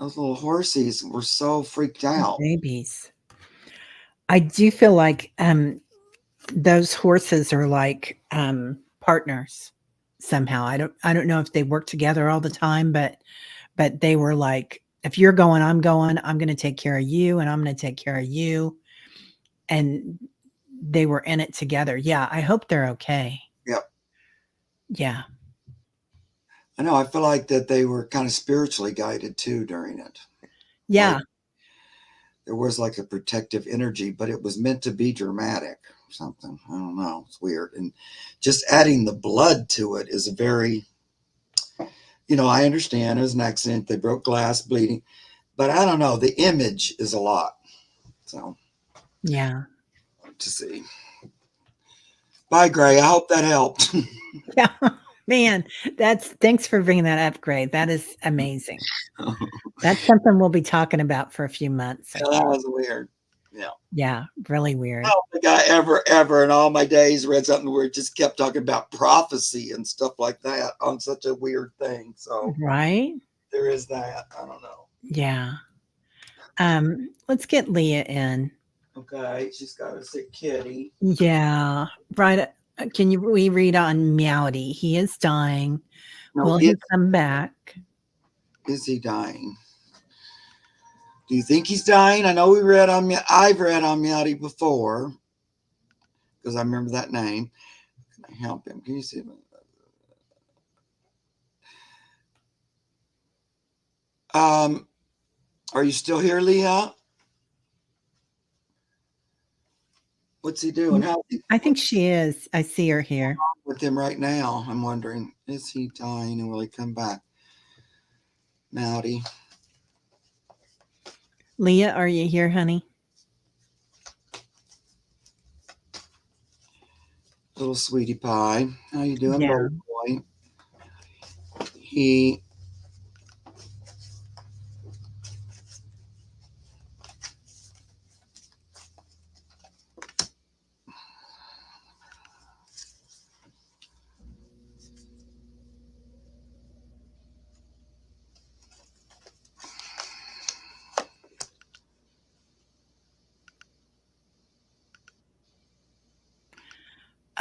Those little horsies were so freaked out. babies. I do feel like those horses are like partners somehow. I don't know if they work together all the time, but they were like, if you're going, I'm going. I'm going to take care of you, and I'm going to take care of you. And they were in it together. Yeah, I hope they're okay. Yep. Yeah. I know. I feel like that they were kind of spiritually guided too during it. Like Yeah. there was like a protective energy, but it was meant to be dramatic or something. I don't know. It's weird. And just adding the blood to it is a very, I understand it was an accident. They broke glass, bleeding, but I don't know. The image is a lot. So Yeah. to see. Bye, Gray. I hope that helped. Yeah. Man, thanks for bringing that up, Gray. That is amazing. That's something we'll be talking about for a few months, I That think. was weird. Yeah. Yeah, really I weird. don't think I ever in all my days read something where it just kept talking about prophecy and stuff like that on such a weird thing. So Right? there is that. I don't know. Yeah. Let's get Leah in. Okay, she's got a sick kitty. Yeah. Right. Can we read on Meowdy? He is dying. No, Will he come back? is he dying? Do you think he's dying? I know we read on I've read on Meowdy before because I remember that name. Can I help him? Can you see him? Are you still here, Leah? What's he doing? I think she is. I see her here. With him right now? I'm wondering, is he dying and will he come back? Meowdy. Leah, are you here, honey? Little sweetie pie. How you doing, Yeah. boy? He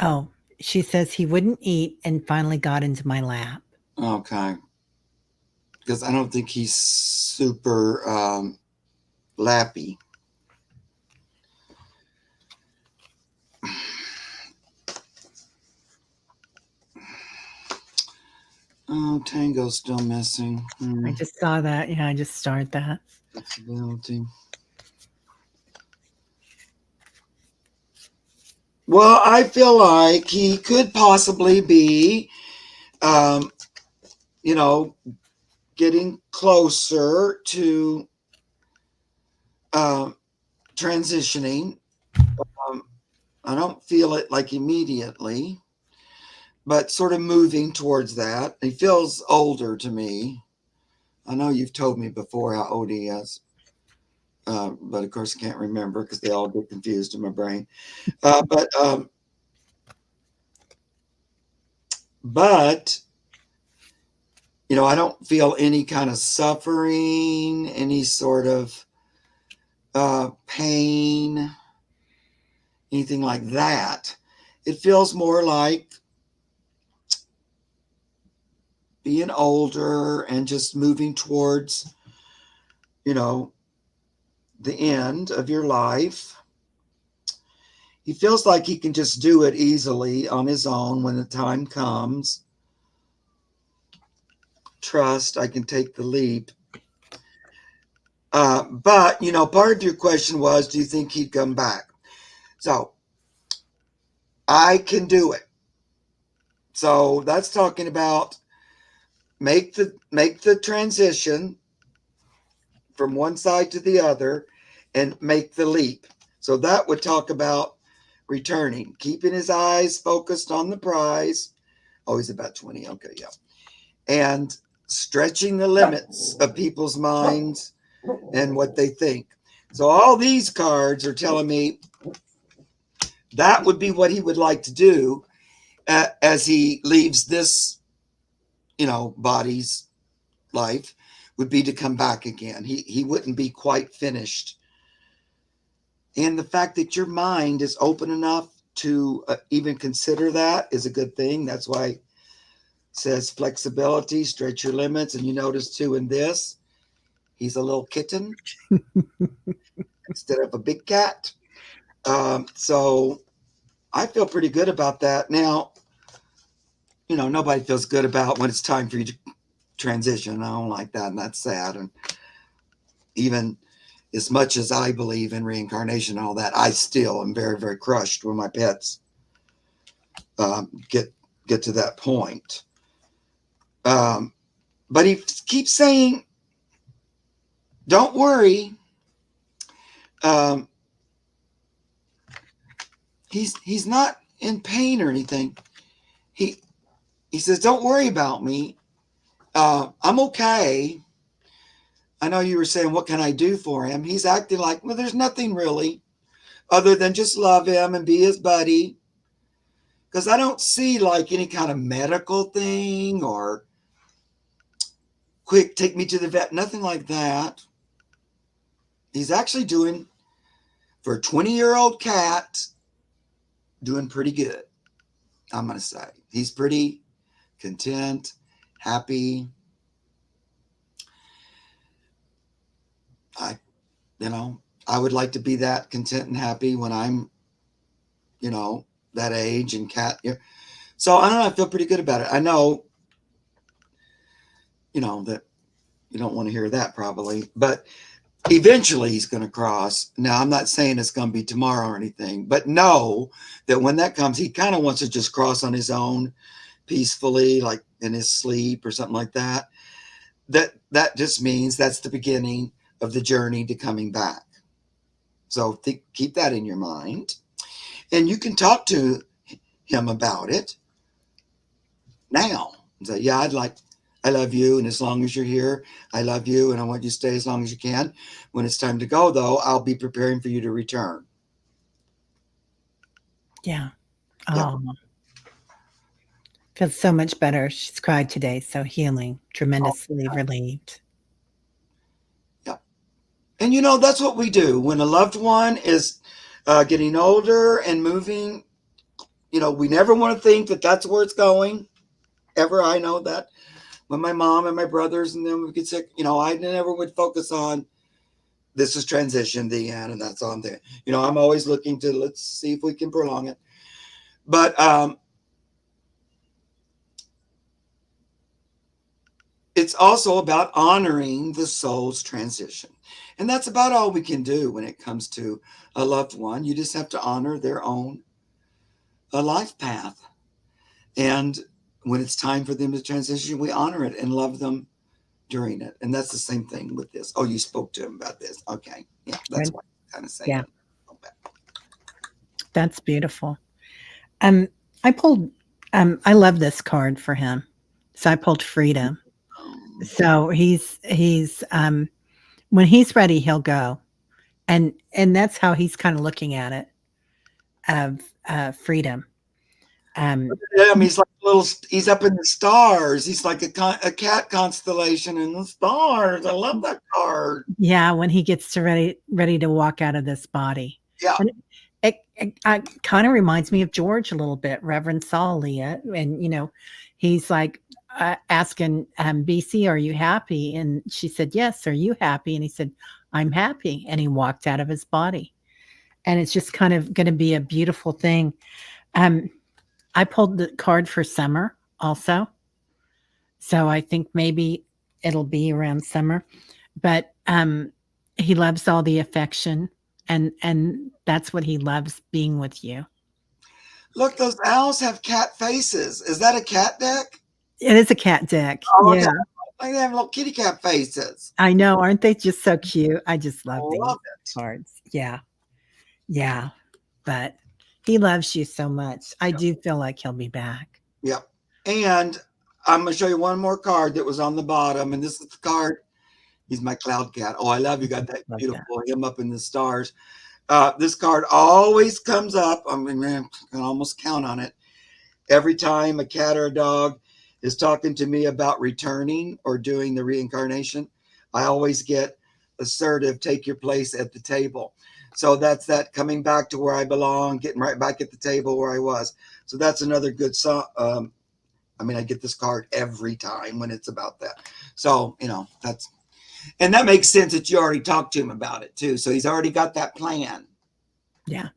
Oh, she says he wouldn't eat and finally got into my lap. okay. Because I don't think he's super lappy. Oh, Tango's still missing. I just saw that. Yeah, I just started that. Flexibility. Well, I feel like he could possibly be, um, getting closer to transitioning. Um, I don't feel it like immediately, but sort of moving towards that. He feels older to me. I know you've told me before how old he is, but of course I can't remember because they all get confused in my brain. But I don't feel any kind of suffering, any sort of pain, anything like that. It feels more like being older and just moving towards, the end of your life. He feels like he can just do it easily on his own when the time comes. Trust, I can take the leap. But, part of your question was, do you think he'd come back? So I can do it. So that's talking about make the transition from one side to the other and make the leap. So that would talk about returning, keeping his eyes focused on the prize. Oh, he's about 20. Okay, yeah. And stretching the limits of people's minds and what they think. So all these cards are telling me that would be what he would like to do as he leaves this, body's life, would be to come back again. He wouldn't be quite finished. And the fact that your mind is open enough to even consider that is a good thing. That's why it says flexibility, stretch your limits. And you notice too in this, he's a little kitten instead of a big cat. So I feel pretty good about that. Now, nobody feels good about when it's time for you to transition. I don't like that, and that's sad. And even as much as I believe in reincarnation and all that, I still am very, very crushed when my pets get to that point. But he keeps saying, "Don't worry." He's not in pain or anything. He says, "Don't worry about me. I'm okay." I know you were saying, what can I do for him? He's acting like, well, there's nothing really other than just love him and be his buddy. Because I don't see like any kind of medical thing or quick, take me to the vet, nothing like that. He's actually doing, for a 20-year-old cat, doing pretty good, I'm going to say. He's pretty content, happy. I would like to be that content and happy when I'm, that age and cat. So I don't know. I feel pretty good about it. I know, that you don't want to hear that probably, but eventually he's going to cross. Now, I'm not saying it's going to be tomorrow or anything, but know that when that comes, he kind of wants to just cross on his own peacefully, like in his sleep or something like that. That just means that's the beginning of the journey to coming back. So keep that in your mind. And you can talk to him about it now. Say, yeah, I love you. And as long as you're here, I love you. And I want you to stay as long as you can. When it's time to go, though, I'll be preparing for you to return. Yeah. Yeah. Oh, feels so much better. She's cried today. So healing, tremendously relieved. Yeah. And, that's what we do. When a loved one is getting older and moving, we never want to think that that's where it's going. Ever. I know that when my mom and my brothers and them would get sick, I never would focus on this is transition, the end, and that's on there. I'm always looking to, let's see if we can prolong it. But it's also about honoring the soul's transition. And that's about all we can do when it comes to a loved one. You just have to honor their own life path. And when it's time for them to transition, we honor it and love them during it. And that's the same thing with this. Oh, you spoke to him about this. Okay. Yeah, that's Good. what I'm kind of saying. Yeah, that's beautiful. Um, I pulled. I love this card for him. So I pulled freedom. So he's when he's ready, he'll go, and that's how he's kind of looking at it of freedom. Um, Yeah, I mean, he's like he's up in the stars. He's like a cat constellation in the stars. I love that card. yeah, when he gets to ready to walk out of this body, Yeah. and it kind of reminds me of George a little bit, Reverend Saul Leah, and he's like asking BC, "Are you happy?" And she said, "Yes." "Are you happy?" And he said, "I'm happy." And he walked out of his body, and it's just kind of going to be a beautiful thing. Um, I pulled the card for summer also. So I think maybe it'll be around summer. But he loves all the affection and that's what he loves being with you. Look, those owls have cat faces. Is that a cat deck? It is a cat deck. Oh, okay. Yeah. Like they have little kitty cat faces. I know. Aren't they just so cute? I just I love these love it. cards. Yeah. Yeah. But he loves you so much. I do feel like he'll be back. Yep. And I'm going to show you one more card that was on the bottom. And this is the card. He's my cloud cat. Oh, I love you. Got that Love that. beautiful him up in the stars. This card always comes up. I mean, man, I can almost count on it. Every time a cat or a dog is talking to me about returning or doing the reincarnation, I always get assertive, take your place at the table. So that's that coming back to where I belong, getting right back at the table where I was. So that's another good song. I mean, I get this card every time when it's about that. So, and that makes sense that you already talked to him about it too. So he's already got that plan. Yeah.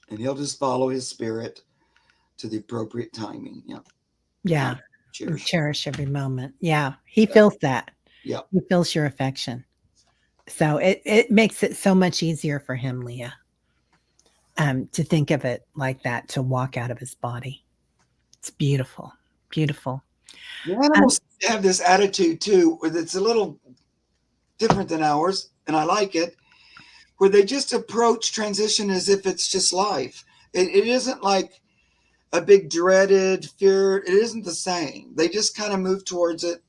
And he'll just follow his spirit to the appropriate timing. Yeah. Yeah. Cheers. Cherish every moment. Yeah. He feels that. Yeah. He feels your affection. So it makes it so much easier for him, Leah, to think of it like that, to walk out of his body. It's beautiful. Beautiful. The animals have this attitude too, where it's a little different than ours, and I like it, where they just approach transition as if it's just life. It isn't like a big dreaded fear. It isn't the same. They just kind of move towards it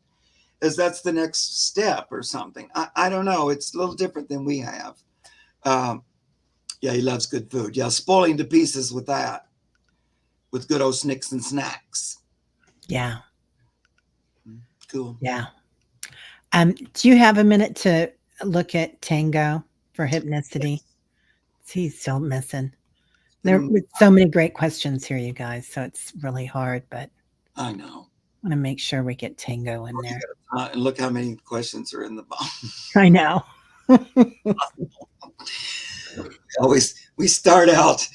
as that's the next step or something. I don't know. It's a little different than we have. Yeah, he loves good food. Yeah, spoiling to pieces with that, with good old snicks and snacks. Yeah. Cool. Yeah. Do you have a minute to look at Tango for hypnicity? He's still missing. There are so many great questions here, you guys. So it's really hard, but I know. I want to make sure we get Tango in there. And look how many questions are in the box. I know. Always, we start out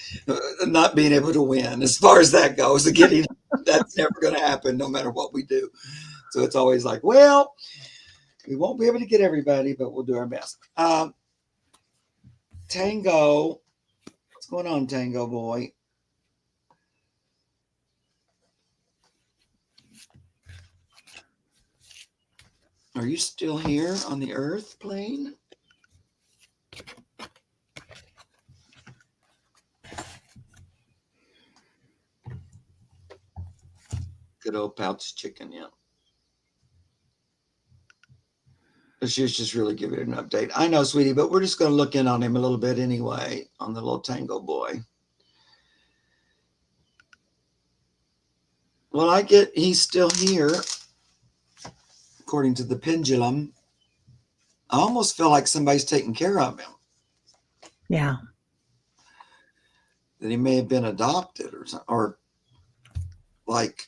not being able to win as far as that goes. Getting that's never going to happen, no matter what we do. So it's always like, well, we won't be able to get everybody, but we'll do our best. Tango, what's going on, Tango boy? Are you still here on the Earth plane? Good old pouch chicken, yeah. She was just really giving it an update. I know, sweetie, but we're just going to look in on him a little bit anyway, on the little Tango boy. Well, I get he's still here, according to the pendulum. I almost feel like somebody's taking care of him. Yeah. That he may have been adopted or something, or like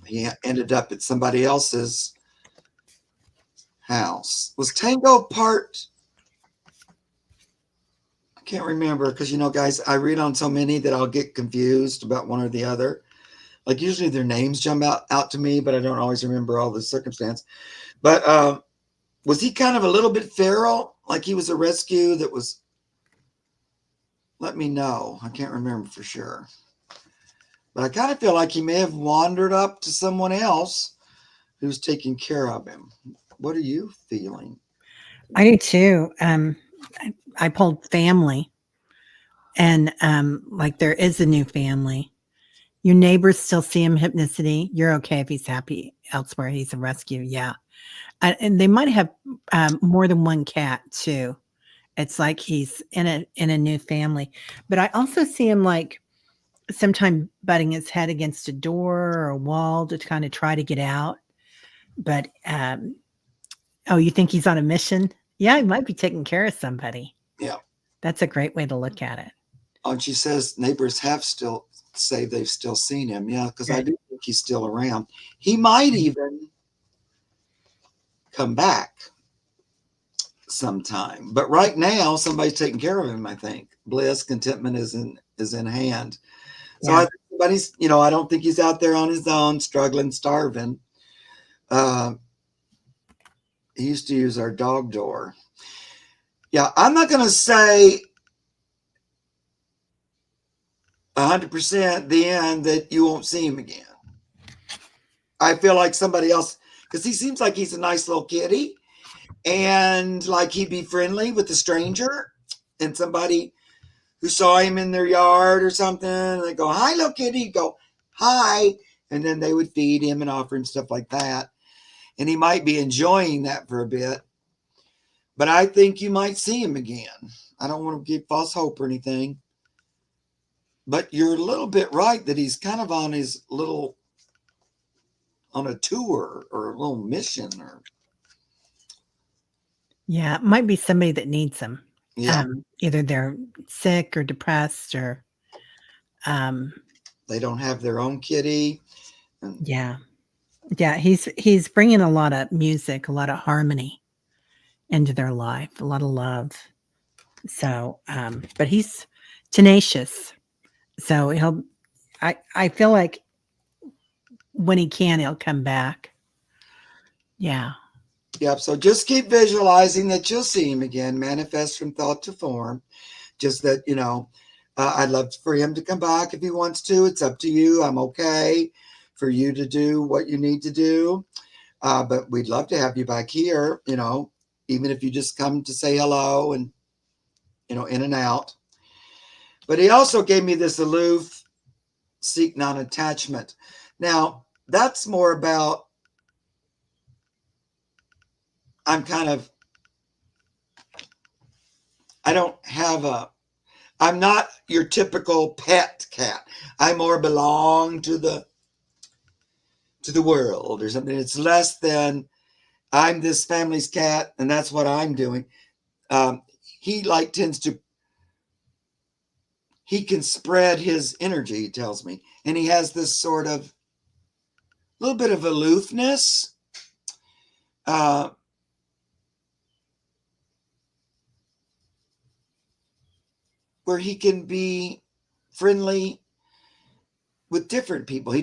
he ended up at somebody else's house. Was Tango part? I can't remember because, guys, I read on so many that I'll get confused about one or the other. Like usually their names jump out to me, but I don't always remember all the circumstance. But was he kind of a little bit feral? Like he was a rescue that was, let me know. I can't remember for sure. But I kind of feel like he may have wandered up to someone else who's taking care of him. What are you feeling? I do too. I pulled family, and like there is a new family. Your neighbors still see him hypnicity. You're okay if he's happy elsewhere. He's a rescue. Yeah. And they might have more than one cat too. It's like he's in a new family. But I also see him like sometime butting his head against a door or a wall to kind of try to get out. But oh, you think he's on a mission? Yeah, he might be taking care of somebody. Yeah. That's a great way to look at it. Oh, and she says neighbors have still say they've still seen him. Yeah, because I do think he's still around. He might even come back sometime. But right now, somebody's taking care of him, I think. Bliss, contentment is in hand. So I think somebody's, I don't think he's out there on his own, struggling, starving. He used to use our dog door. Yeah, I'm not going to say 100% the end that you won't see him again. I feel like somebody else, because he seems like he's a nice little kitty, and like he'd be friendly with a stranger, and somebody who saw him in their yard or something, and they go, "Hi, little kitty." He'd go, "Hi," and then they would feed him and offer him stuff like that, and he might be enjoying that for a bit. But I think you might see him again. I don't want to give false hope or anything, but you're a little bit right that he's kind of on his little on a tour or a little mission or Yeah, it might be somebody that needs them. yeah, Either they're sick or depressed or um they don't have their own kitty. And yeah. Yeah, he's bringing a lot of music, a lot of harmony into their life, a lot of love. So, but he's tenacious. So I feel like when he can, he'll come back. Yeah. yep. So just keep visualizing that you'll see him again, manifest from thought to form. Just that, I'd love for him to come back if he wants to. It's up to you. I'm okay for you to do what you need to do. But we'd love to have you back here, even if you just come to say hello and, in and out. But he also gave me this aloof, seek non-attachment. Now, that's more about, I'm kind of, I don't have I'm not your typical pet cat. I more belong to the world or something. It's less than I'm this family's cat and that's what I'm doing. He he can spread his energy, he tells me. And he has this sort of little bit of aloofness. Where he can be friendly with different people. They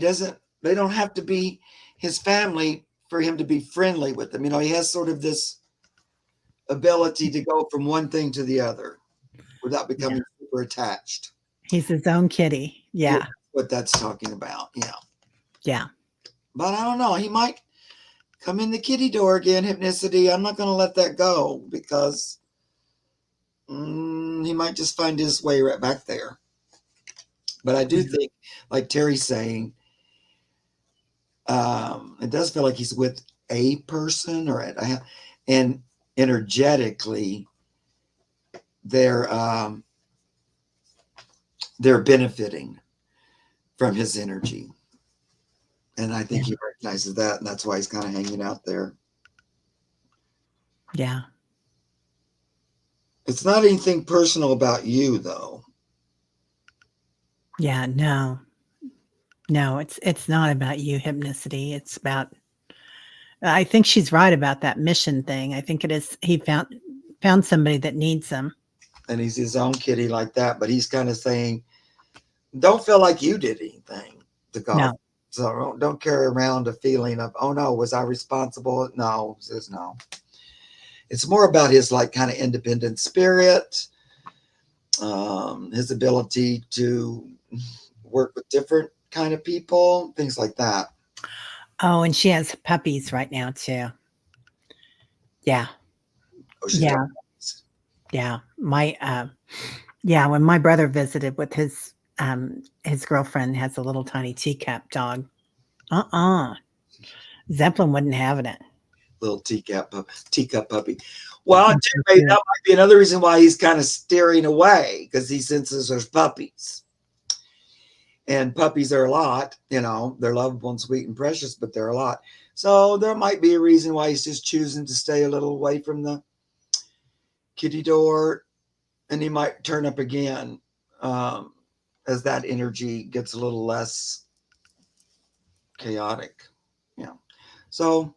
don't have to be his family for him to be friendly with them. He has sort of this ability to go from one thing to the other without Yeah. becoming super attached. He's his own kitty. Yeah, Yeah. what that's talking about. Yeah. Yeah. But I don't know. He might come in the kitty door again, hypnicity. I'm not going to let that go because he might just find his way right back there. But I do Yeah. think, like Terry's saying, it does feel like he's with a person and energetically they're benefiting from his energy. And I think Yeah. he recognizes that, and that's why he's kind of hanging out there. Yeah. It's not anything personal about you, though. Yeah. No. No, it's not about you, hypnicity. It's about I think she's right about that mission thing. I think it is he found somebody that needs him. And he's his own kitty like that, but he's kind of saying, don't feel like you did anything to cause. No. So don't carry around a feeling of, oh no, was I responsible? No, says no. It's more about his like kind of independent spirit, his ability to work with different kind of people, things like that. Oh, and she has puppies right now too. Yeah. Oh, she's got Yeah. Yeah. Yeah, when my brother visited with his girlfriend has a little tiny teacup dog. Uh-uh. Zeppelin wasn't having it. little teacup puppy. Well, And too, so maybe that cute. might be another reason why he's kind of steering away because he senses there's puppies. And puppies are a lot, they're lovable and sweet and precious, but they're a lot. So there might be a reason why he's just choosing to stay a little away from the kitty door, and he might turn up again as that energy gets a little less chaotic. Yeah. So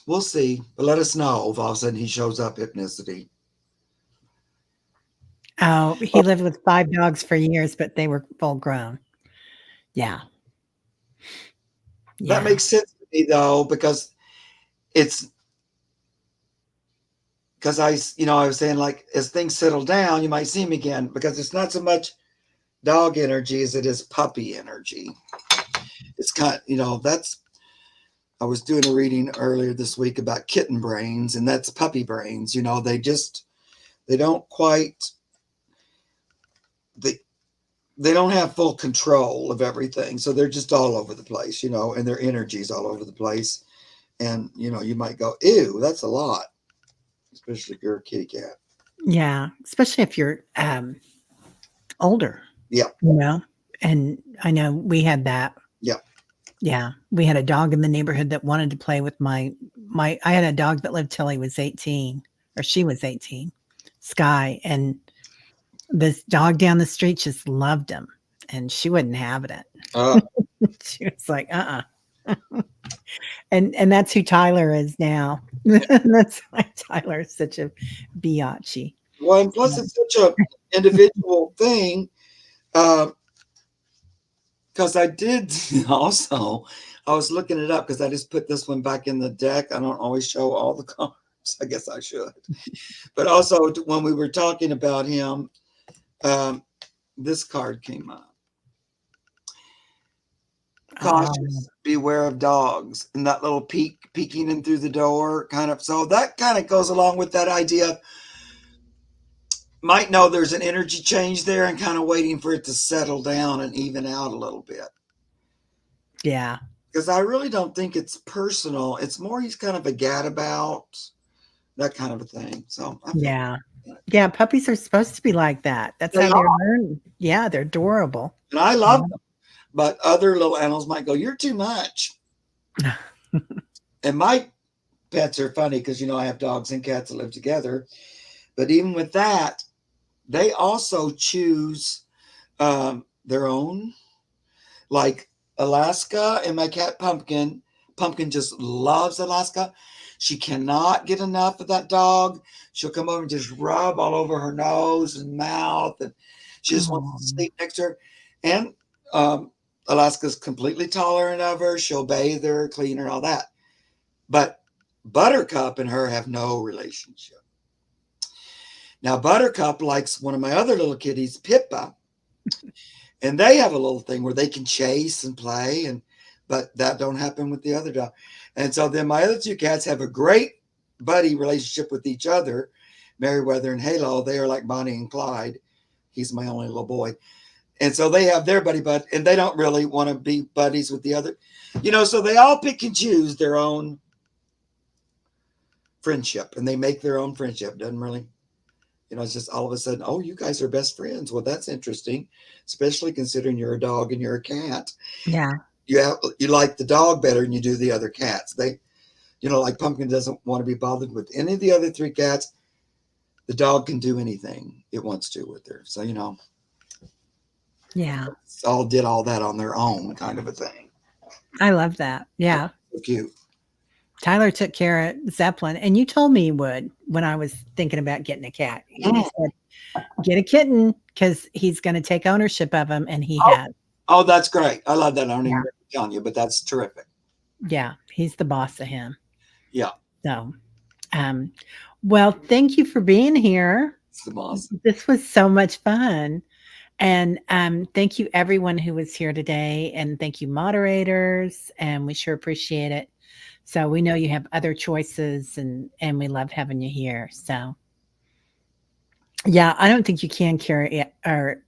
we'll see, but let us know if all of a sudden he shows up hypnicity. Oh, he lived with 5 dogs for years, but they were full grown. Yeah. That Yeah. makes sense to me though, because it's because I was saying like as things settle down, you might see him again because it's not so much dog energy as it is puppy energy. It's kind of, that's I was doing a reading earlier this week about kitten brains, and that's puppy brains. They don't quite they they don't have full control of everything, so they're just all over the place, and their energy's all over the place. And you might go, ew, that's a lot, especially if you're a kitty cat. Yeah, especially if you're older, Yeah, you know. And I know we had that. yeah. Yeah, we had a dog in the neighborhood that wanted to play with my I had a dog that lived till he was 18 or she was 18, Sky, and this dog down the street just loved him and she wouldn't have it. Uh, She was like, "Uh-uh." And that's who Tyler is now. That's why Tyler is such a biatchy. well, and plus it's such a individual thing. Because I did also, I was looking it up because I just put this one back in the deck. I don't always show all the cards. I guess I should. But also, when we were talking about him, this card came up. Um, Cautious, beware of dogs, and that little peeking in through the door, kind of. So that kind of goes along with that idea of might know there's an energy change there and kind of waiting for it to settle down and even out a little bit. yeah. Because I really don't think it's personal. It's more he's kind of a gadabout, that kind of a thing. So I feel Yeah. Yeah, puppies are supposed to be like that. That's they how they are, learn. Yeah, they're adorable. and I love them. But other little animals might go, "You're too much." Yeah. And my pets are funny because I have dogs and cats that live together. But even with that, they also choose their own. Like Alaska and my cat Pumpkin. Pumpkin just loves Alaska. She cannot get enough of that dog. She'll come over and just rub all over her nose and mouth, and she just wants to sleep next to her. And Alaska's completely tolerant of her. She'll bathe her, clean her, all that. But Buttercup and her have no relationship. Now, Buttercup likes one of my other little kitties, Pippa, and they have a little thing where they can chase and play, but that don't happen with the other dog. And so then my other two cats have a great buddy relationship with each other. Meriwether and Halo, they are like Bonnie and Clyde. He's my only little boy. And so they have their buddy, and they don't really want to be buddies with the other. So they all pick and choose their own friendship, and they make their own friendship. Doesn't really, it's just all of a sudden, oh, you guys are best friends. Well, that's interesting, especially considering you're a dog and you're a cat. Yeah. You like the dog better than you do the other cats. They, like Pumpkin doesn't want to be bothered with any of the other three cats. The dog can do anything it wants to with her. So, Yeah. all did all that on their own, kind of a thing. I love that. Yeah. So cute. Tyler took care of Zeppelin, and you told me he would when I was thinking about getting a cat. You said, get a kitten because he's going to take ownership of him, and he has. Oh, that's great. I love that. I don't even remember telling you, but that's terrific. Yeah, he's the boss of him. Yeah. So, well, thank you for being here. It's the boss. This was so much fun. And thank you, everyone who was here today. And thank you, moderators. And we sure appreciate it. So we know you have other choices, and we love having you here. So, yeah, I don't think you can carry or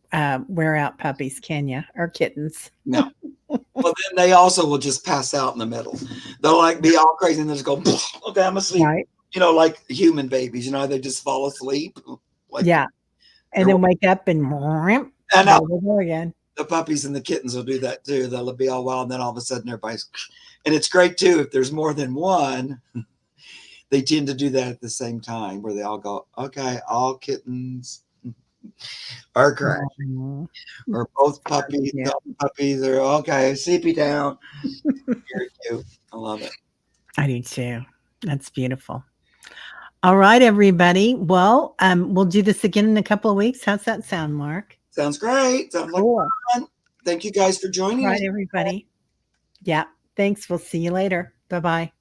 wear out puppies, can you? Or kittens. No. Well, then they also will just pass out in the middle. They'll like be all crazy and they'll just go, okay, I'm asleep. Right. Like human babies, they just fall asleep. Like, yeah. And then wake up and again. The puppies and the kittens will do that too. They'll be all wild, and then all of a sudden everybody's, and it's great too. If there's more than one, they tend to do that at the same time where they all go, okay, all kittens are correct. Or both puppies, puppies are okay, sleepy down. Very cute. I love it. I do too. That's beautiful. All right, everybody. Well, we'll do this again in a couple of weeks. How's that sound, Mark? Sounds great. Sounds like fun. Thank you guys for joining us. All right, everybody. Yeah. Thanks. We'll see you later. Bye-bye.